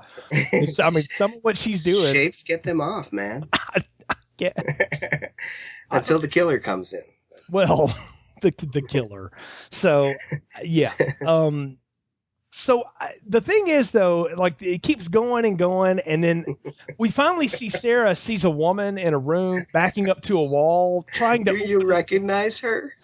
Some of what she's doing. Shapes get them off, man. I guess. Until the killer comes in. Well, the killer. So, yeah. So the thing is, though, like it keeps going and going, and then we finally see Sarah sees a woman in a room backing up to a wall, trying to. Do you recognize her?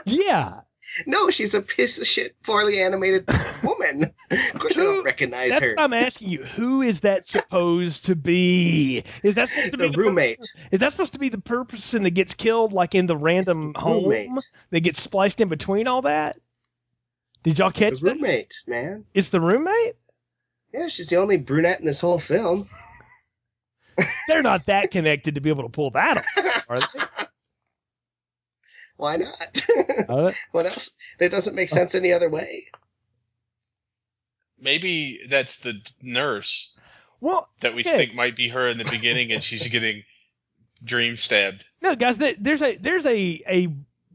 Yeah. No, she's a piece of shit, poorly animated woman. Of course, I don't recognize her. That's what I'm asking you. Who is that supposed to be? Is that supposed to be the roommate? Is that supposed to be the person that gets killed, like in the random home that gets spliced in between all that? Did y'all catch the roommate, man? It's the roommate? Yeah, she's the only brunette in this whole film. They're not that connected to be able to pull that off, are they? Why not? What else? It doesn't make sense any other way. Maybe that's the nurse. Well, that we think might be her in the beginning, and she's getting dream stabbed. No, guys, there's a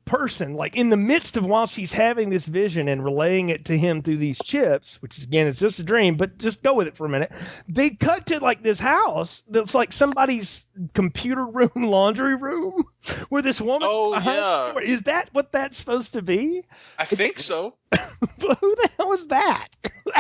person, like in the midst of while she's having this vision and relaying it to him through these chips, which is, again, is just a dream, but just go with it for a minute. They cut to like this house that's like somebody's computer room, laundry room, where this woman. Oh, yeah. Is that what that's supposed to be? I think so. But who the hell is that?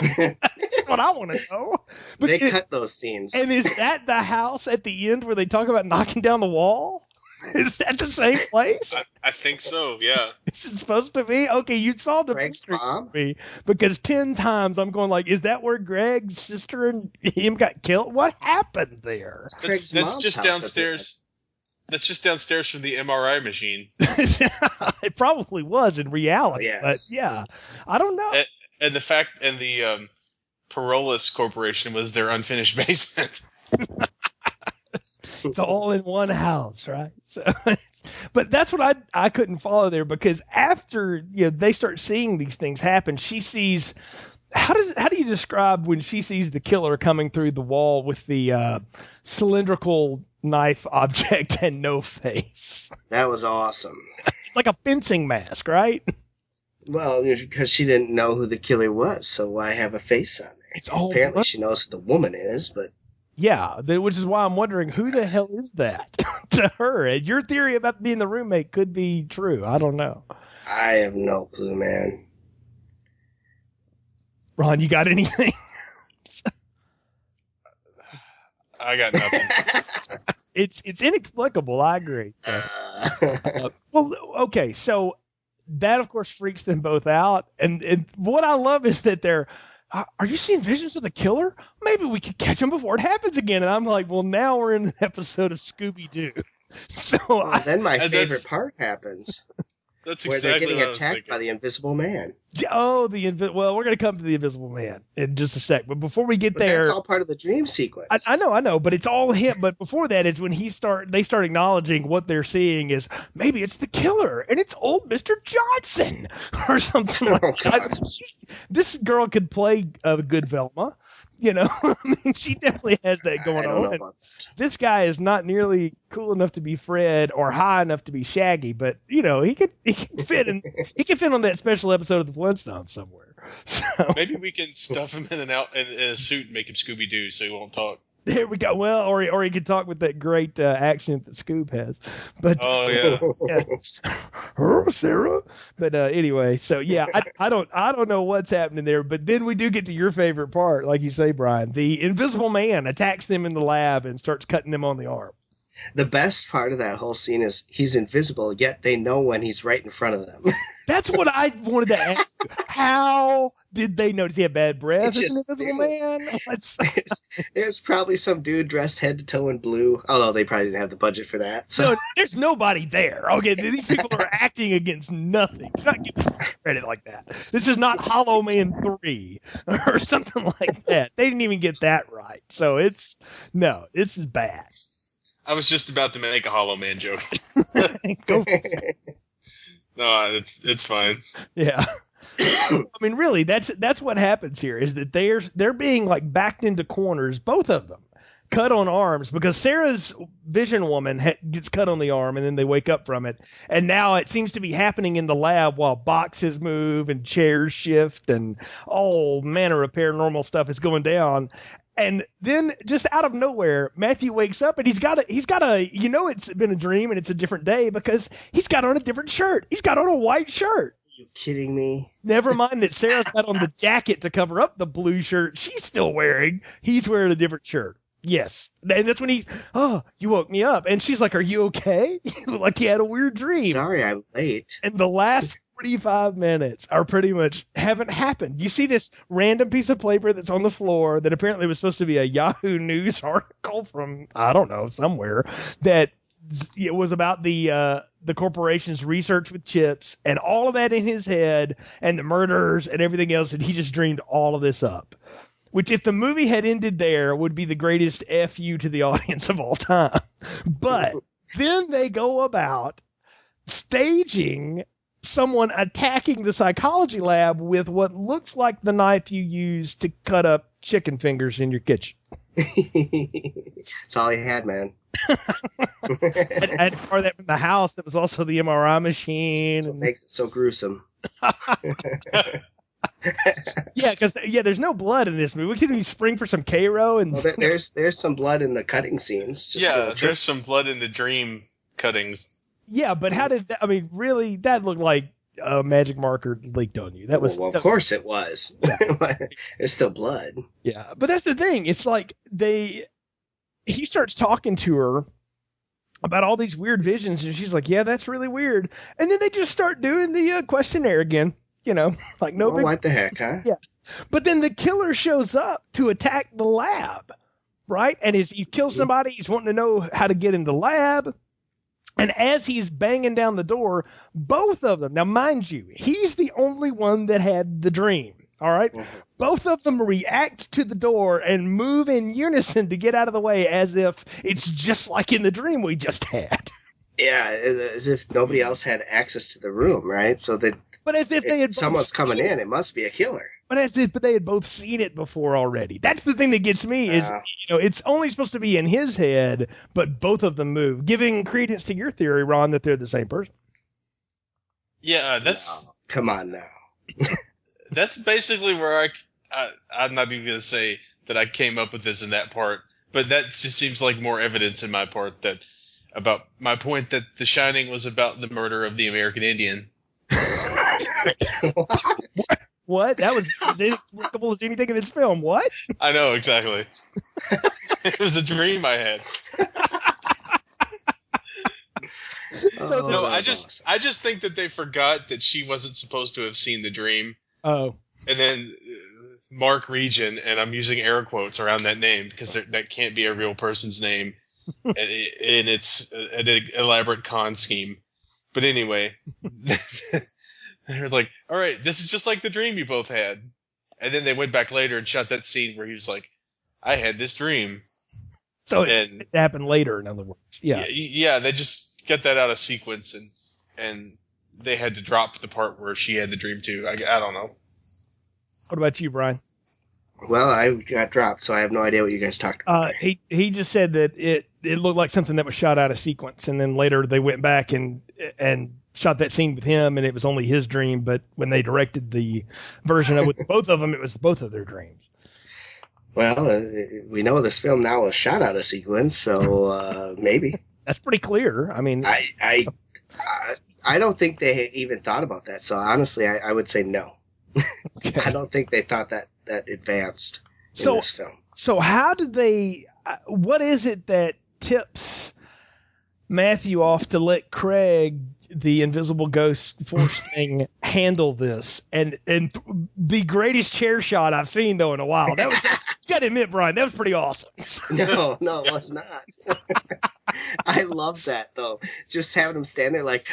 That's what I want to know. But they cut those scenes. And is that the house at the end where they talk about knocking down the wall? Is that the same place? I think so, yeah. This is supposed to be? Okay, you saw the Greg's mystery mom? me because 10 times I'm going like, is that where Greg's sister and him got killed? What happened there? Craig's That's mom's just house, downstairs. That's just downstairs from the MRI machine. It probably was in reality, Yes. but yeah, I don't know. And the fact, and the Parolis Corporation was their unfinished basement. It's all in one house, right? So, but that's what I couldn't follow there, because after they start seeing these things happen, she sees. How do you describe when she sees the killer coming through the wall with the cylindrical knife object and no face? That was awesome. It's like a fencing mask, right? Well, because she didn't know who the killer was, so why have a face on there? It's all Apparently, she knows who the woman is, but yeah, which is why I'm wondering who the hell is that to her. And your theory about being the roommate could be true. I don't know. I have no clue, man. Ron, you got anything? I got nothing. It's inexplicable. I agree. So. Well, okay, so that of course freaks them both out, and what I love is that they're. Are you seeing visions of the killer? Maybe we could catch him before it happens again. And I'm like, well, now we're in an episode of Scooby-Doo. So then my favorite part happens. That's where exactly they're what I getting was attacked thinking. by the Invisible Man. well, we're going to come to the Invisible Man in just a sec. But before we get But there, that's all part of the dream sequence. I know, but it's all him. But before that is when they start acknowledging what they're seeing is maybe it's the killer and it's old Mr. Johnson or something like that. This girl could play a good Velma. I mean, she definitely has that going on. And this guy is not nearly cool enough to be Fred or high enough to be Shaggy, but he can fit on that special episode of the Flintstones somewhere. So Maybe we can stuff him in a suit and make him Scooby Doo so he won't talk. there we go. Well, or he could talk with that great accent that Scoob has. But yeah. Sarah. But anyway, so yeah, I don't know what's happening there. But then we do get to your favorite part, like you say, Brian. The Invisible Man attacks them in the lab and starts cutting them on the arm. The best part of that whole scene is he's invisible, yet they know when he's right in front of them. That's what I wanted to ask you. How did they know? Does he have bad breath as an Invisible Man? There's probably some dude dressed head to toe in blue, although they probably didn't have the budget for that. So No, there's nobody there. Okay, these people are acting against nothing. Do not give us credit like that. This is not Hollow Man 3 or something like that. They didn't even get that right. So this is bad. I was just about to make a Hollow Man joke. Go for it. No, it's fine. Yeah. I mean, really, that's what happens here is that they're being like backed into corners, both of them, cut on arms, because Sarah's vision woman gets cut on the arm and then they wake up from it. And now it seems to be happening in the lab while boxes move and chairs shift and all manner of paranormal stuff is going down. And then just out of nowhere, Matthew wakes up and he's got a it's been a dream and it's a different day because he's got on a different shirt. He's got on a white shirt. Are you kidding me? Never mind that Sarah's got on the jacket to cover up the blue shirt she's still wearing. He's wearing a different shirt. Yes. And that's when you woke me up. And she's like, are you okay? You look like you had a weird dream. Sorry, I'm late. And the last 45 minutes are pretty much haven't happened. You see this random piece of paper that's on the floor that apparently was supposed to be a Yahoo News article from, I don't know, somewhere, that it was about the corporation's research with chips and all of that in his head and the murders and everything else. And he just dreamed all of this up, which if the movie had ended there would be the greatest FU to the audience of all time. But then they go about staging someone attacking the psychology lab with what looks like the knife you use to cut up chicken fingers in your kitchen. It's all he had, man. I had to borrow that from the house. That was also the MRI machine. What makes it so gruesome. Yeah, because there's no blood in this movie. We couldn't even spring for some Cairo and there's some blood in the cutting scenes. There's some blood in the dream cuttings. Yeah, but how did that? I mean, really, that looked like a magic marker leaked on you. That was well, of course it was. There's still blood. Yeah, but that's the thing. It's like he starts talking to her about all these weird visions, and she's like, "Yeah, that's really weird." And then they just start doing the questionnaire again. Like no big. What the heck, huh? Yeah, but then the killer shows up to attack the lab, right? And he kills somebody. He's wanting to know how to get in the lab. And as he's banging down the door, both of them, now mind you, he's the only one that had the dream, all right? Mm-hmm. Both of them react to the door and move in unison to get out of the way as if it's just like in the dream we just had. Yeah, as if nobody else had access to the room, right? So that. But as if they had someone's coming in, it must be a killer. But as if they had both seen it before already. That's the thing that gets me is, it's only supposed to be in his head, but both of them move, giving credence to your theory, Ron, that they're the same person. Yeah, that's... No, come on now. That's basically where I'm not even going to say that I came up with this in that part, but that just seems like more evidence in my part that about my point that The Shining was about the murder of the American Indian. What? That was as inexplicable as anything in this film. What? I know, exactly. It was a dream I had. I just think that they forgot that she wasn't supposed to have seen the dream. Oh. And then Mark Regin, and I'm using air quotes around that name because that can't be a real person's name, and it's an elaborate con scheme. But anyway, they're like, all right, this is just like the dream you both had. And then they went back later and shot that scene where he was like, I had this dream. So it happened later, in other words. Yeah. Yeah, they just got that out of sequence, and they had to drop the part where she had the dream too. I don't know. What about you, Brian? Well, I got dropped, so I have no idea what you guys talked about. He just said that it looked like something that was shot out of sequence, and then later they went back and shot that scene with him, and it was only his dream. But when they directed the version of with both of them, it was both of their dreams. Well, we know this film now was shot out of sequence, so maybe that's pretty clear. I mean, I don't think they even thought about that. So honestly, I would say no. Okay. I don't think they thought that advanced in this film. So how did they? What is it that tips Matthew off to let Craig, the invisible ghost force thing, handle this? And the greatest chair shot I've seen though in a while. That was. You got to admit, Brian, that was pretty awesome. No, it was not. I love that though. Just having him stand there like,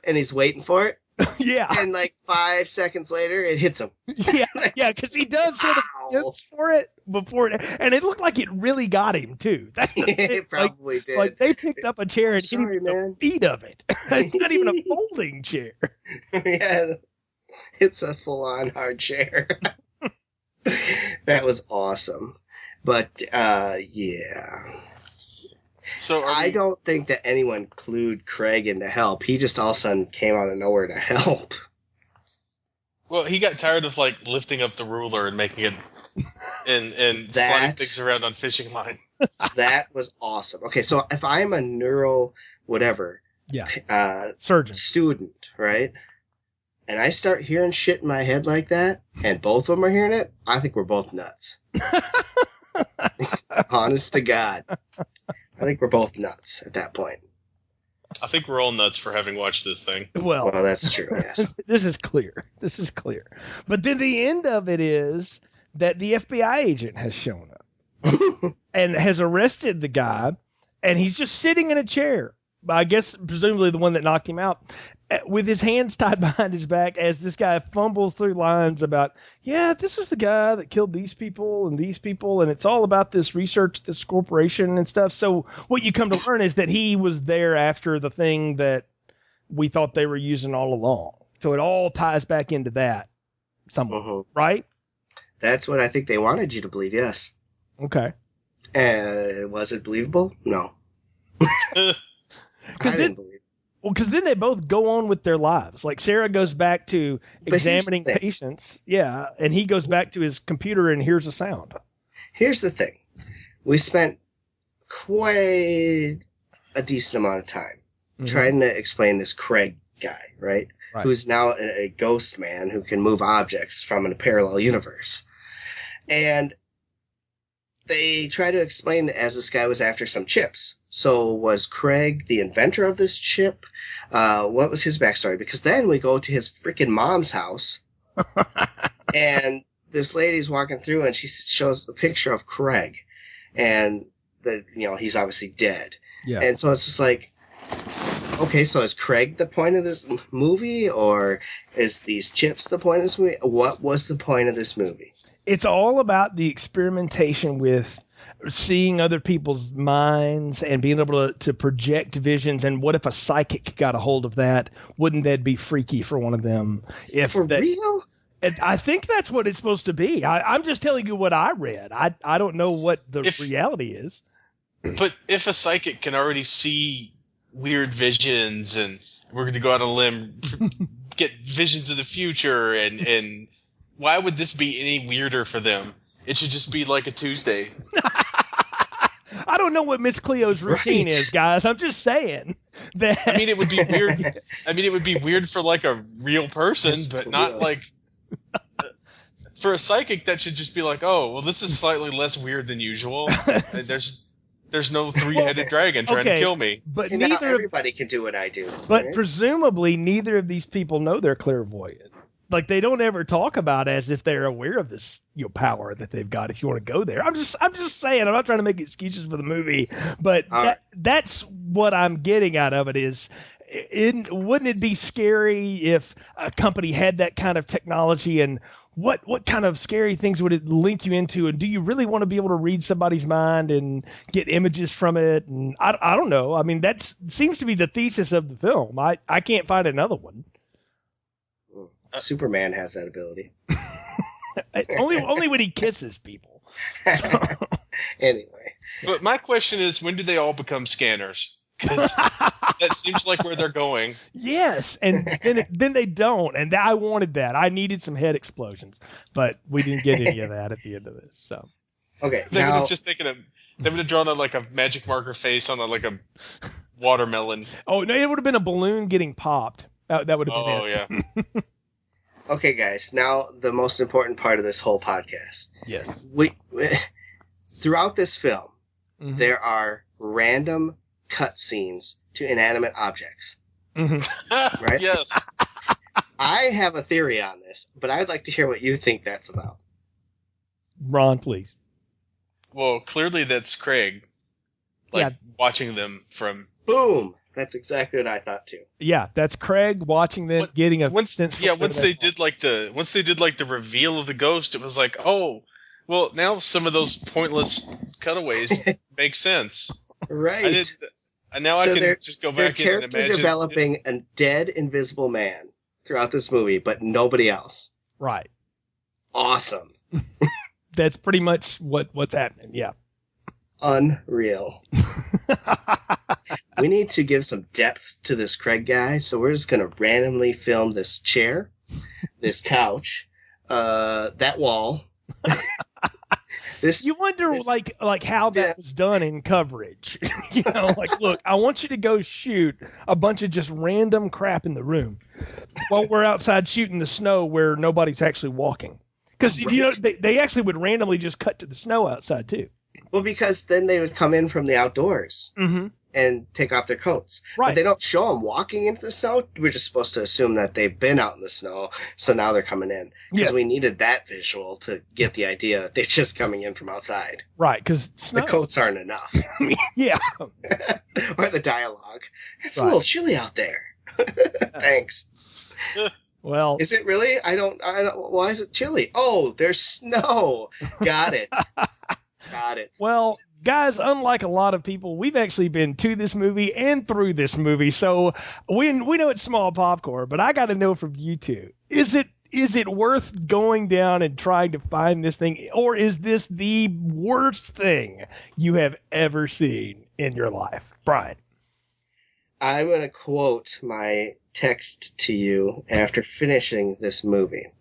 and he's waiting for it. Yeah. And like 5 seconds later, it hits him. Yeah, because he does sort of hits for it before it, and it looked like it really got him too. That's the thing. It probably did. Like they picked up a chair and hit him with the feet of it. It's not even a folding chair. Yeah, it's a full-on hard chair. That was awesome. But yeah. So I don't think that anyone clued Craig in to help. He just all of a sudden came out of nowhere to help. Well, he got tired of like lifting up the ruler and making it and sliding things around on fishing line. That was awesome. Okay, so if I'm a neuro whatever, surgeon student, right? And I start hearing shit in my head like that, and both of them are hearing it, I think we're both nuts. Honest to God. I think we're both nuts at that point. I think we're all nuts for having watched this thing. Well, that's true, yes. This is clear. But then the end of it is that the FBI agent has shown up and has arrested the guy, and he's just sitting in a chair. I guess presumably the one that knocked him out, with his hands tied behind his back as this guy fumbles through lines about, this is the guy that killed these people, and it's all about this research, this corporation and stuff. So what you come to learn is that he was there after the thing that we thought they were using all along. So it all ties back into that somewhat, right? That's what I think they wanted you to believe, yes. Okay. Was it believable? No. I didn't believe it. Well, because then they both go on with their lives. Like Sarah goes back to examining patients. Yeah, and he goes back to his computer and hears a sound. Here's the thing. We spent quite a decent amount of time trying to explain this Craig guy, right? Who's now a ghost man who can move objects from a parallel universe. And they try to explain it as this guy was after some chips. So was Craig the inventor of this chip? What was his backstory? Because then we go to his freaking mom's house, and this lady's walking through, and she shows a picture of Craig, and he's obviously dead. Yeah. And so it's just like, okay, so is Craig the point of this movie, or is these chips the point of this movie? What was the point of this movie? It's all about the experimentation with seeing other people's minds and being able to project visions. And what if a psychic got a hold of that? Wouldn't that be freaky for one of them? Real? And I think that's what it's supposed to be. I'm just telling you what I read. I don't know what the reality is. But if a psychic can already see weird visions, and we're going to go out on a limb, get visions of the future, and why would this be any weirder for them? It should just be like a Tuesday. I don't know what Miss Cleo's routine is, guys. I'm just saying that. I mean, it would be weird. I mean, it would be weird for like a real person, but not like for a psychic. That should just be like, oh, well, this is slightly less weird than usual. And there's no three-headed dragon trying to kill me. But neither everybody can do what I do. But right? Presumably, neither of these people know they're clairvoyant. Like, they don't ever talk about it as if they're aware of this power that they've got. If you want to go there, I'm just saying. I'm not trying to make excuses for the movie, but that's what I'm getting out of it. Is wouldn't it be scary if a company had that kind of technology, and what kind of scary things would it link you into? And do you really want to be able to read somebody's mind and get images from it? And I don't know. I mean, that seems to be the thesis of the film. I can't find another one. Superman has that ability. only when he kisses people. So. Anyway. But my question is, when do they all become scanners? Because that seems like where they're going. Yes, and then they don't, and I wanted that. I needed some head explosions, but we didn't get any of that at the end of this. So okay, they would have just taken they would have drawn like a magic marker face on like a watermelon. Oh no, it would have been a balloon getting popped. That would have been it. Oh yeah. Okay, guys. Now the most important part of this whole podcast. Yes. We throughout this film, there are random cutscenes to inanimate objects. Right? Yes. I have a theory on this, but I'd like to hear what you think that's about. Ron, please. Well, clearly that's Craig. Watching them from. Boom. That's exactly what I thought too. Yeah, that's Craig watching them, getting a sense. Yeah, once they did like the reveal of the ghost, it was like, oh, well, now some of those pointless cutaways make sense. Right. And now I can just go back in and imagine. They're developing a dead invisible man throughout this movie, but nobody else. Right. Awesome. That's pretty much what's happening. Yeah. Unreal. We need to give some depth to this Craig guy, so we're just going to randomly film this chair, this couch, that wall. You wonder like how that was done in coverage. Look, I want you to go shoot a bunch of just random crap in the room while we're outside shooting the snow where nobody's actually walking. Because they actually would randomly just cut to the snow outside too. Well, because then they would come in from the outdoors and take off their coats. Right. But they don't show them walking into the snow. We're just supposed to assume that they've been out in the snow, so now they're coming in. Because we needed that visual to get the idea that they're just coming in from outside. Right, because the coats aren't enough. Yeah. Or the dialogue. It's a little chilly out there. Thanks. Well, is it really? I don't. Why is it chilly? Oh, there's snow. Got it. Got it. Well, guys, unlike a lot of people, we've actually been to this movie and through this movie, so we know it's small popcorn. But I got to know from you two: is it is it worth going down and trying to find this thing, or is this the worst thing you have ever seen in your life? Brian. I'm going to quote my text to you after finishing this movie.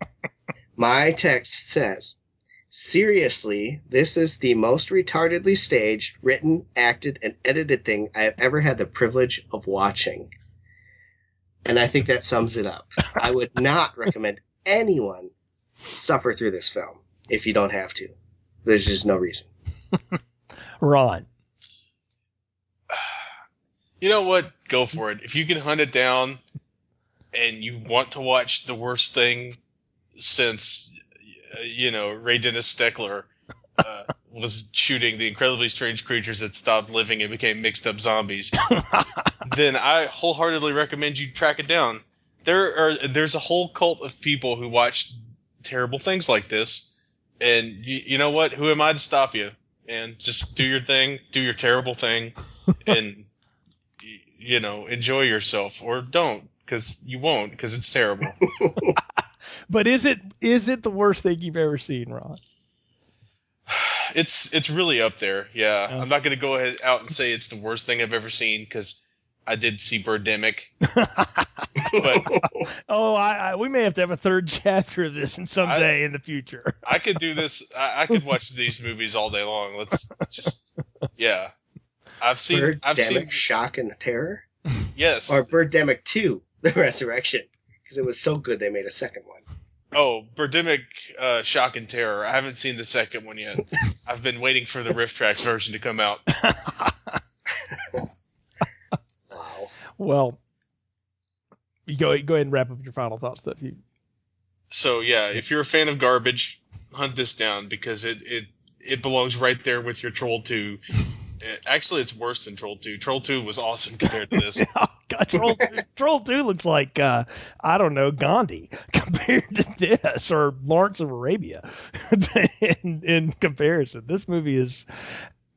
My text says, "Seriously, this is the most retardedly staged, written, acted, and edited thing I have ever had the privilege of watching." And I think that sums it up. I would not recommend anyone suffer through this film if you don't have to. There's just no reason. Ron. You know what? Go for it. If you can hunt it down and you want to watch the worst thing since, Ray Dennis Steckler was shooting the incredibly strange creatures that stopped living and became mixed up zombies, then I wholeheartedly recommend you track it down. There's a whole cult of people who watch terrible things like this, and you know what? Who am I to stop you? And just do your thing, do your terrible thing, and enjoy yourself, or don't, because you won't, because it's terrible. But is it the worst thing you've ever seen, Ron? It's really up there. Yeah. I'm not going to go ahead out and say it's the worst thing I've ever seen, because I did see Birdemic. But we may have to have a third chapter of this someday in the future. I could do this. I could watch these movies all day long. Let's just, yeah. I've seen Shock and Terror? Yes. Or Birdemic 2, The Resurrection, because it was so good they made a second one. Oh, Birdemic Shock and Terror. I haven't seen the second one yet. I've been waiting for the Riff Tracks version to come out. Wow. Well, you go ahead and wrap up your final thoughts. So, yeah, if you're a fan of garbage, hunt this down, because it belongs right there with your Troll 2. Actually, it's worse than Troll 2. Troll 2 was awesome compared to this. Oh, God, Troll 2 looks like, Gandhi compared to this, or Lawrence of Arabia in comparison. This movie is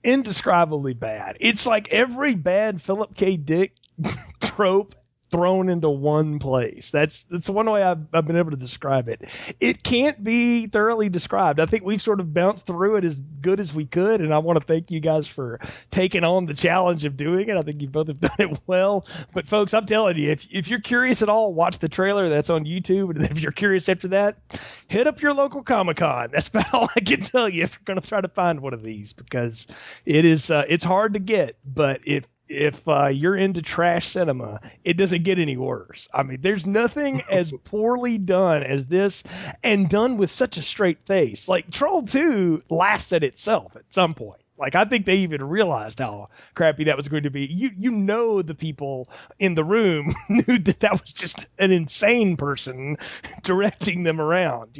indescribably bad. It's like every bad Philip K. Dick trope thrown into one place. That's one way I've been able to describe it. It can't be thoroughly described. I think we've sort of bounced through it as good as we could, and I want to thank you guys for taking on the challenge of doing it. I think you both have done it well. But folks, I'm telling you, if you're curious at all, watch the trailer. That's on YouTube. And if you're curious after that, hit up your local Comic-Con. That's about all I can tell you if you're going to try to find one of these, because it's hard to get, but if you're into trash cinema, it doesn't get any worse. I mean, there's nothing as poorly done as this, and done with such a straight face. Like, Troll 2 laughs at itself at some point. Like, I think they even realized how crappy that was going to be. The people in the room knew that was just an insane person directing them around,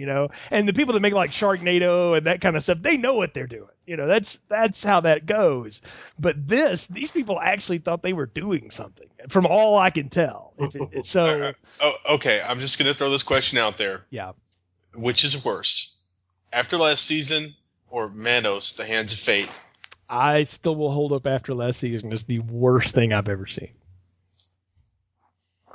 And the people that make like Sharknado and that kind of stuff, they know what they're doing. That's how that goes. But these people actually thought they were doing something, from all I can tell. Okay. I'm just going to throw this question out there. Yeah. Which is worse, After Last Season or Manos, The Hands of Fate? I still will hold up After Last Season as the worst thing I've ever seen.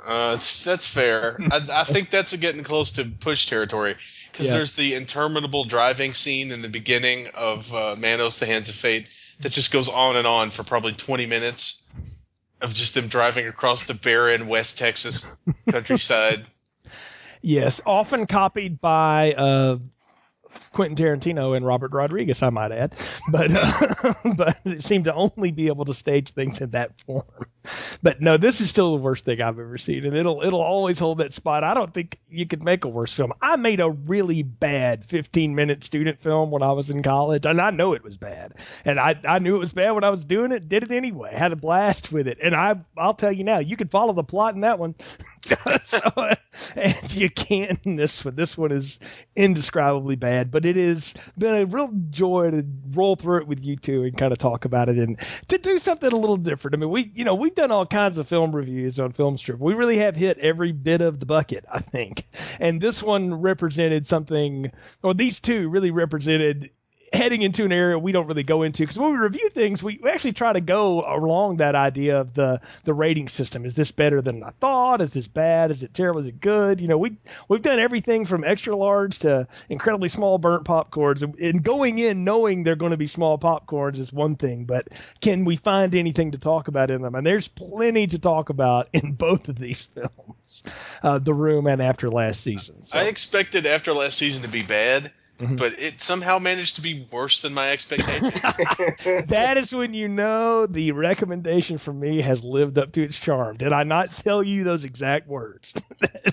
That's fair. I think that's getting close to push territory, because there's the interminable driving scene in the beginning of Manos, The Hands of Fate, that just goes on and on for probably 20 minutes of just them driving across the barren West Texas countryside. Yes, often copied by Quentin Tarantino and Robert Rodriguez, I might add, but it seemed to only be able to stage things in that form. But no, this is still the worst thing I've ever seen, and it'll always hold that spot. I don't think you could make a worse film. I made a really bad 15-minute student film when I was in college, and I know it was bad, and I knew it was bad when I was doing it. Did it anyway. Had a blast with it, and I'll tell you now, you could follow the plot in that one. And you can't in this one. This one is indescribably bad, but it has been a real joy to roll through it with you two and kind of talk about it and to do something a little different. I mean, we've done all kinds of film reviews on Filmstrip. We really have hit every bit of the bucket, I think. And this one represented something, or these two really represented heading into an area we don't really go into, because when we review things, we actually try to go along that idea of the rating system. Is this better than I thought? Is this bad? Is it terrible? Is it good? We've done everything from extra large to incredibly small burnt popcorns, and going in knowing they're going to be small popcorns is one thing, but can we find anything to talk about in them? And there's plenty to talk about in both of these films, The Room and After Last Season. So. I expected After Last Season to be bad, but it somehow managed to be worse than my expectations. That is when you know the recommendation from me has lived up to its charm. Did I not tell you those exact words?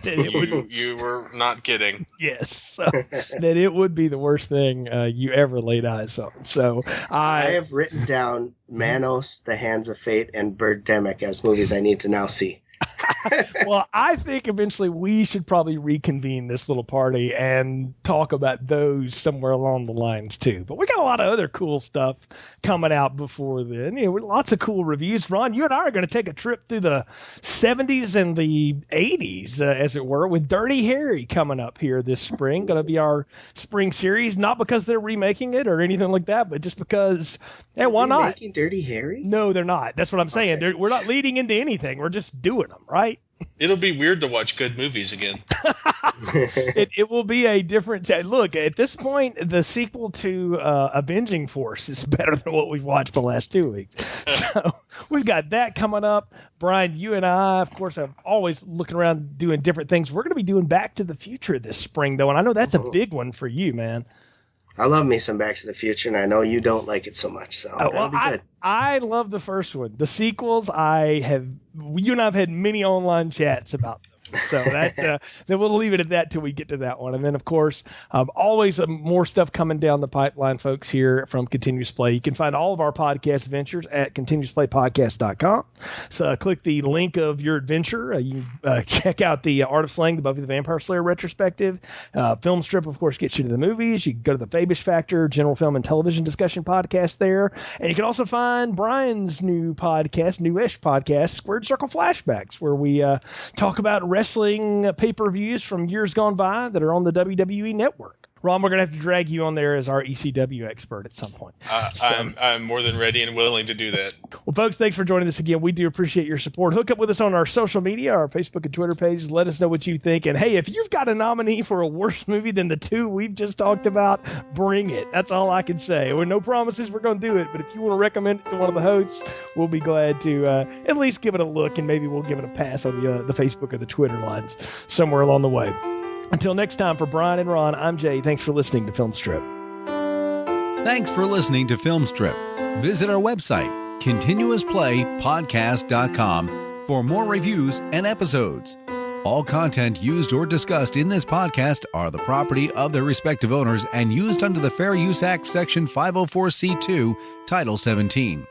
You were not kidding. Yes. So, that it would be the worst thing you ever laid eyes on. So I have written down Manos, The Hands of Fate, and Birdemic as movies I need to now see. Well, I think eventually we should probably reconvene this little party and talk about those somewhere along the lines too. But we got a lot of other cool stuff coming out before then. Lots of cool reviews. Ron, you and I are going to take a trip through the 70s and the 80s, as it were, with Dirty Harry coming up here this spring. Going to be our spring series, not because they're remaking it or anything like that, but just because, hey, why not? Making Dirty Harry? No, they're not. That's what I'm saying. Okay. We're not leading into anything. We're just doing them, right? It'll be weird to watch good movies again. It will be a different look. At this point, the sequel to Avenging Force is better than what we've watched the last 2 weeks. So we've got that coming up. Brian, you and I, of course, I'm always looking around doing different things. We're going to be doing Back to the Future this spring, though, and I know that's a big one for you, man. I love me some Back to the Future, and I know you don't like it so much, so that'll be good. I love the first one. The sequels, you and I have had many online chats about them. So then we'll leave it at that till we get to that one. And then, of course, always more stuff coming down the pipeline, folks, here from Continuous Play. You can find all of our podcast ventures at continuousplaypodcast.com. So click the link of your adventure. You can check out the Art of Slaying, the Buffy the Vampire Slayer retrospective. Film Strip, of course, gets you to the movies. You can go to the Fabish Factor, general film and television discussion podcast there. And you can also find Brian's newish podcast, Squared Circle Flashbacks, where we talk about wrestling pay-per-views from years gone by that are on the WWE Network. Ron, we're going to have to drag you on there as our ECW expert at some point. I'm more than ready and willing to do that. Well, folks, thanks for joining us again. We do appreciate your support. Hook up with us on our social media, our Facebook and Twitter pages. Let us know what you think. And, hey, if you've got a nominee for a worse movie than the two we've just talked about, bring it. That's all I can say. With no promises we're going to do it, but if you want to recommend it to one of the hosts, we'll be glad to at least give it a look, and maybe we'll give it a pass on the Facebook or the Twitter lines somewhere along the way. Until next time, for Brian and Ron, I'm Jay. Thanks for listening to Film Strip. Thanks for listening to Film Strip. Visit our website, continuousplaypodcast.com, for more reviews and episodes. All content used or discussed in this podcast are the property of their respective owners and used under the Fair Use Act, Section 504C2, Title 17.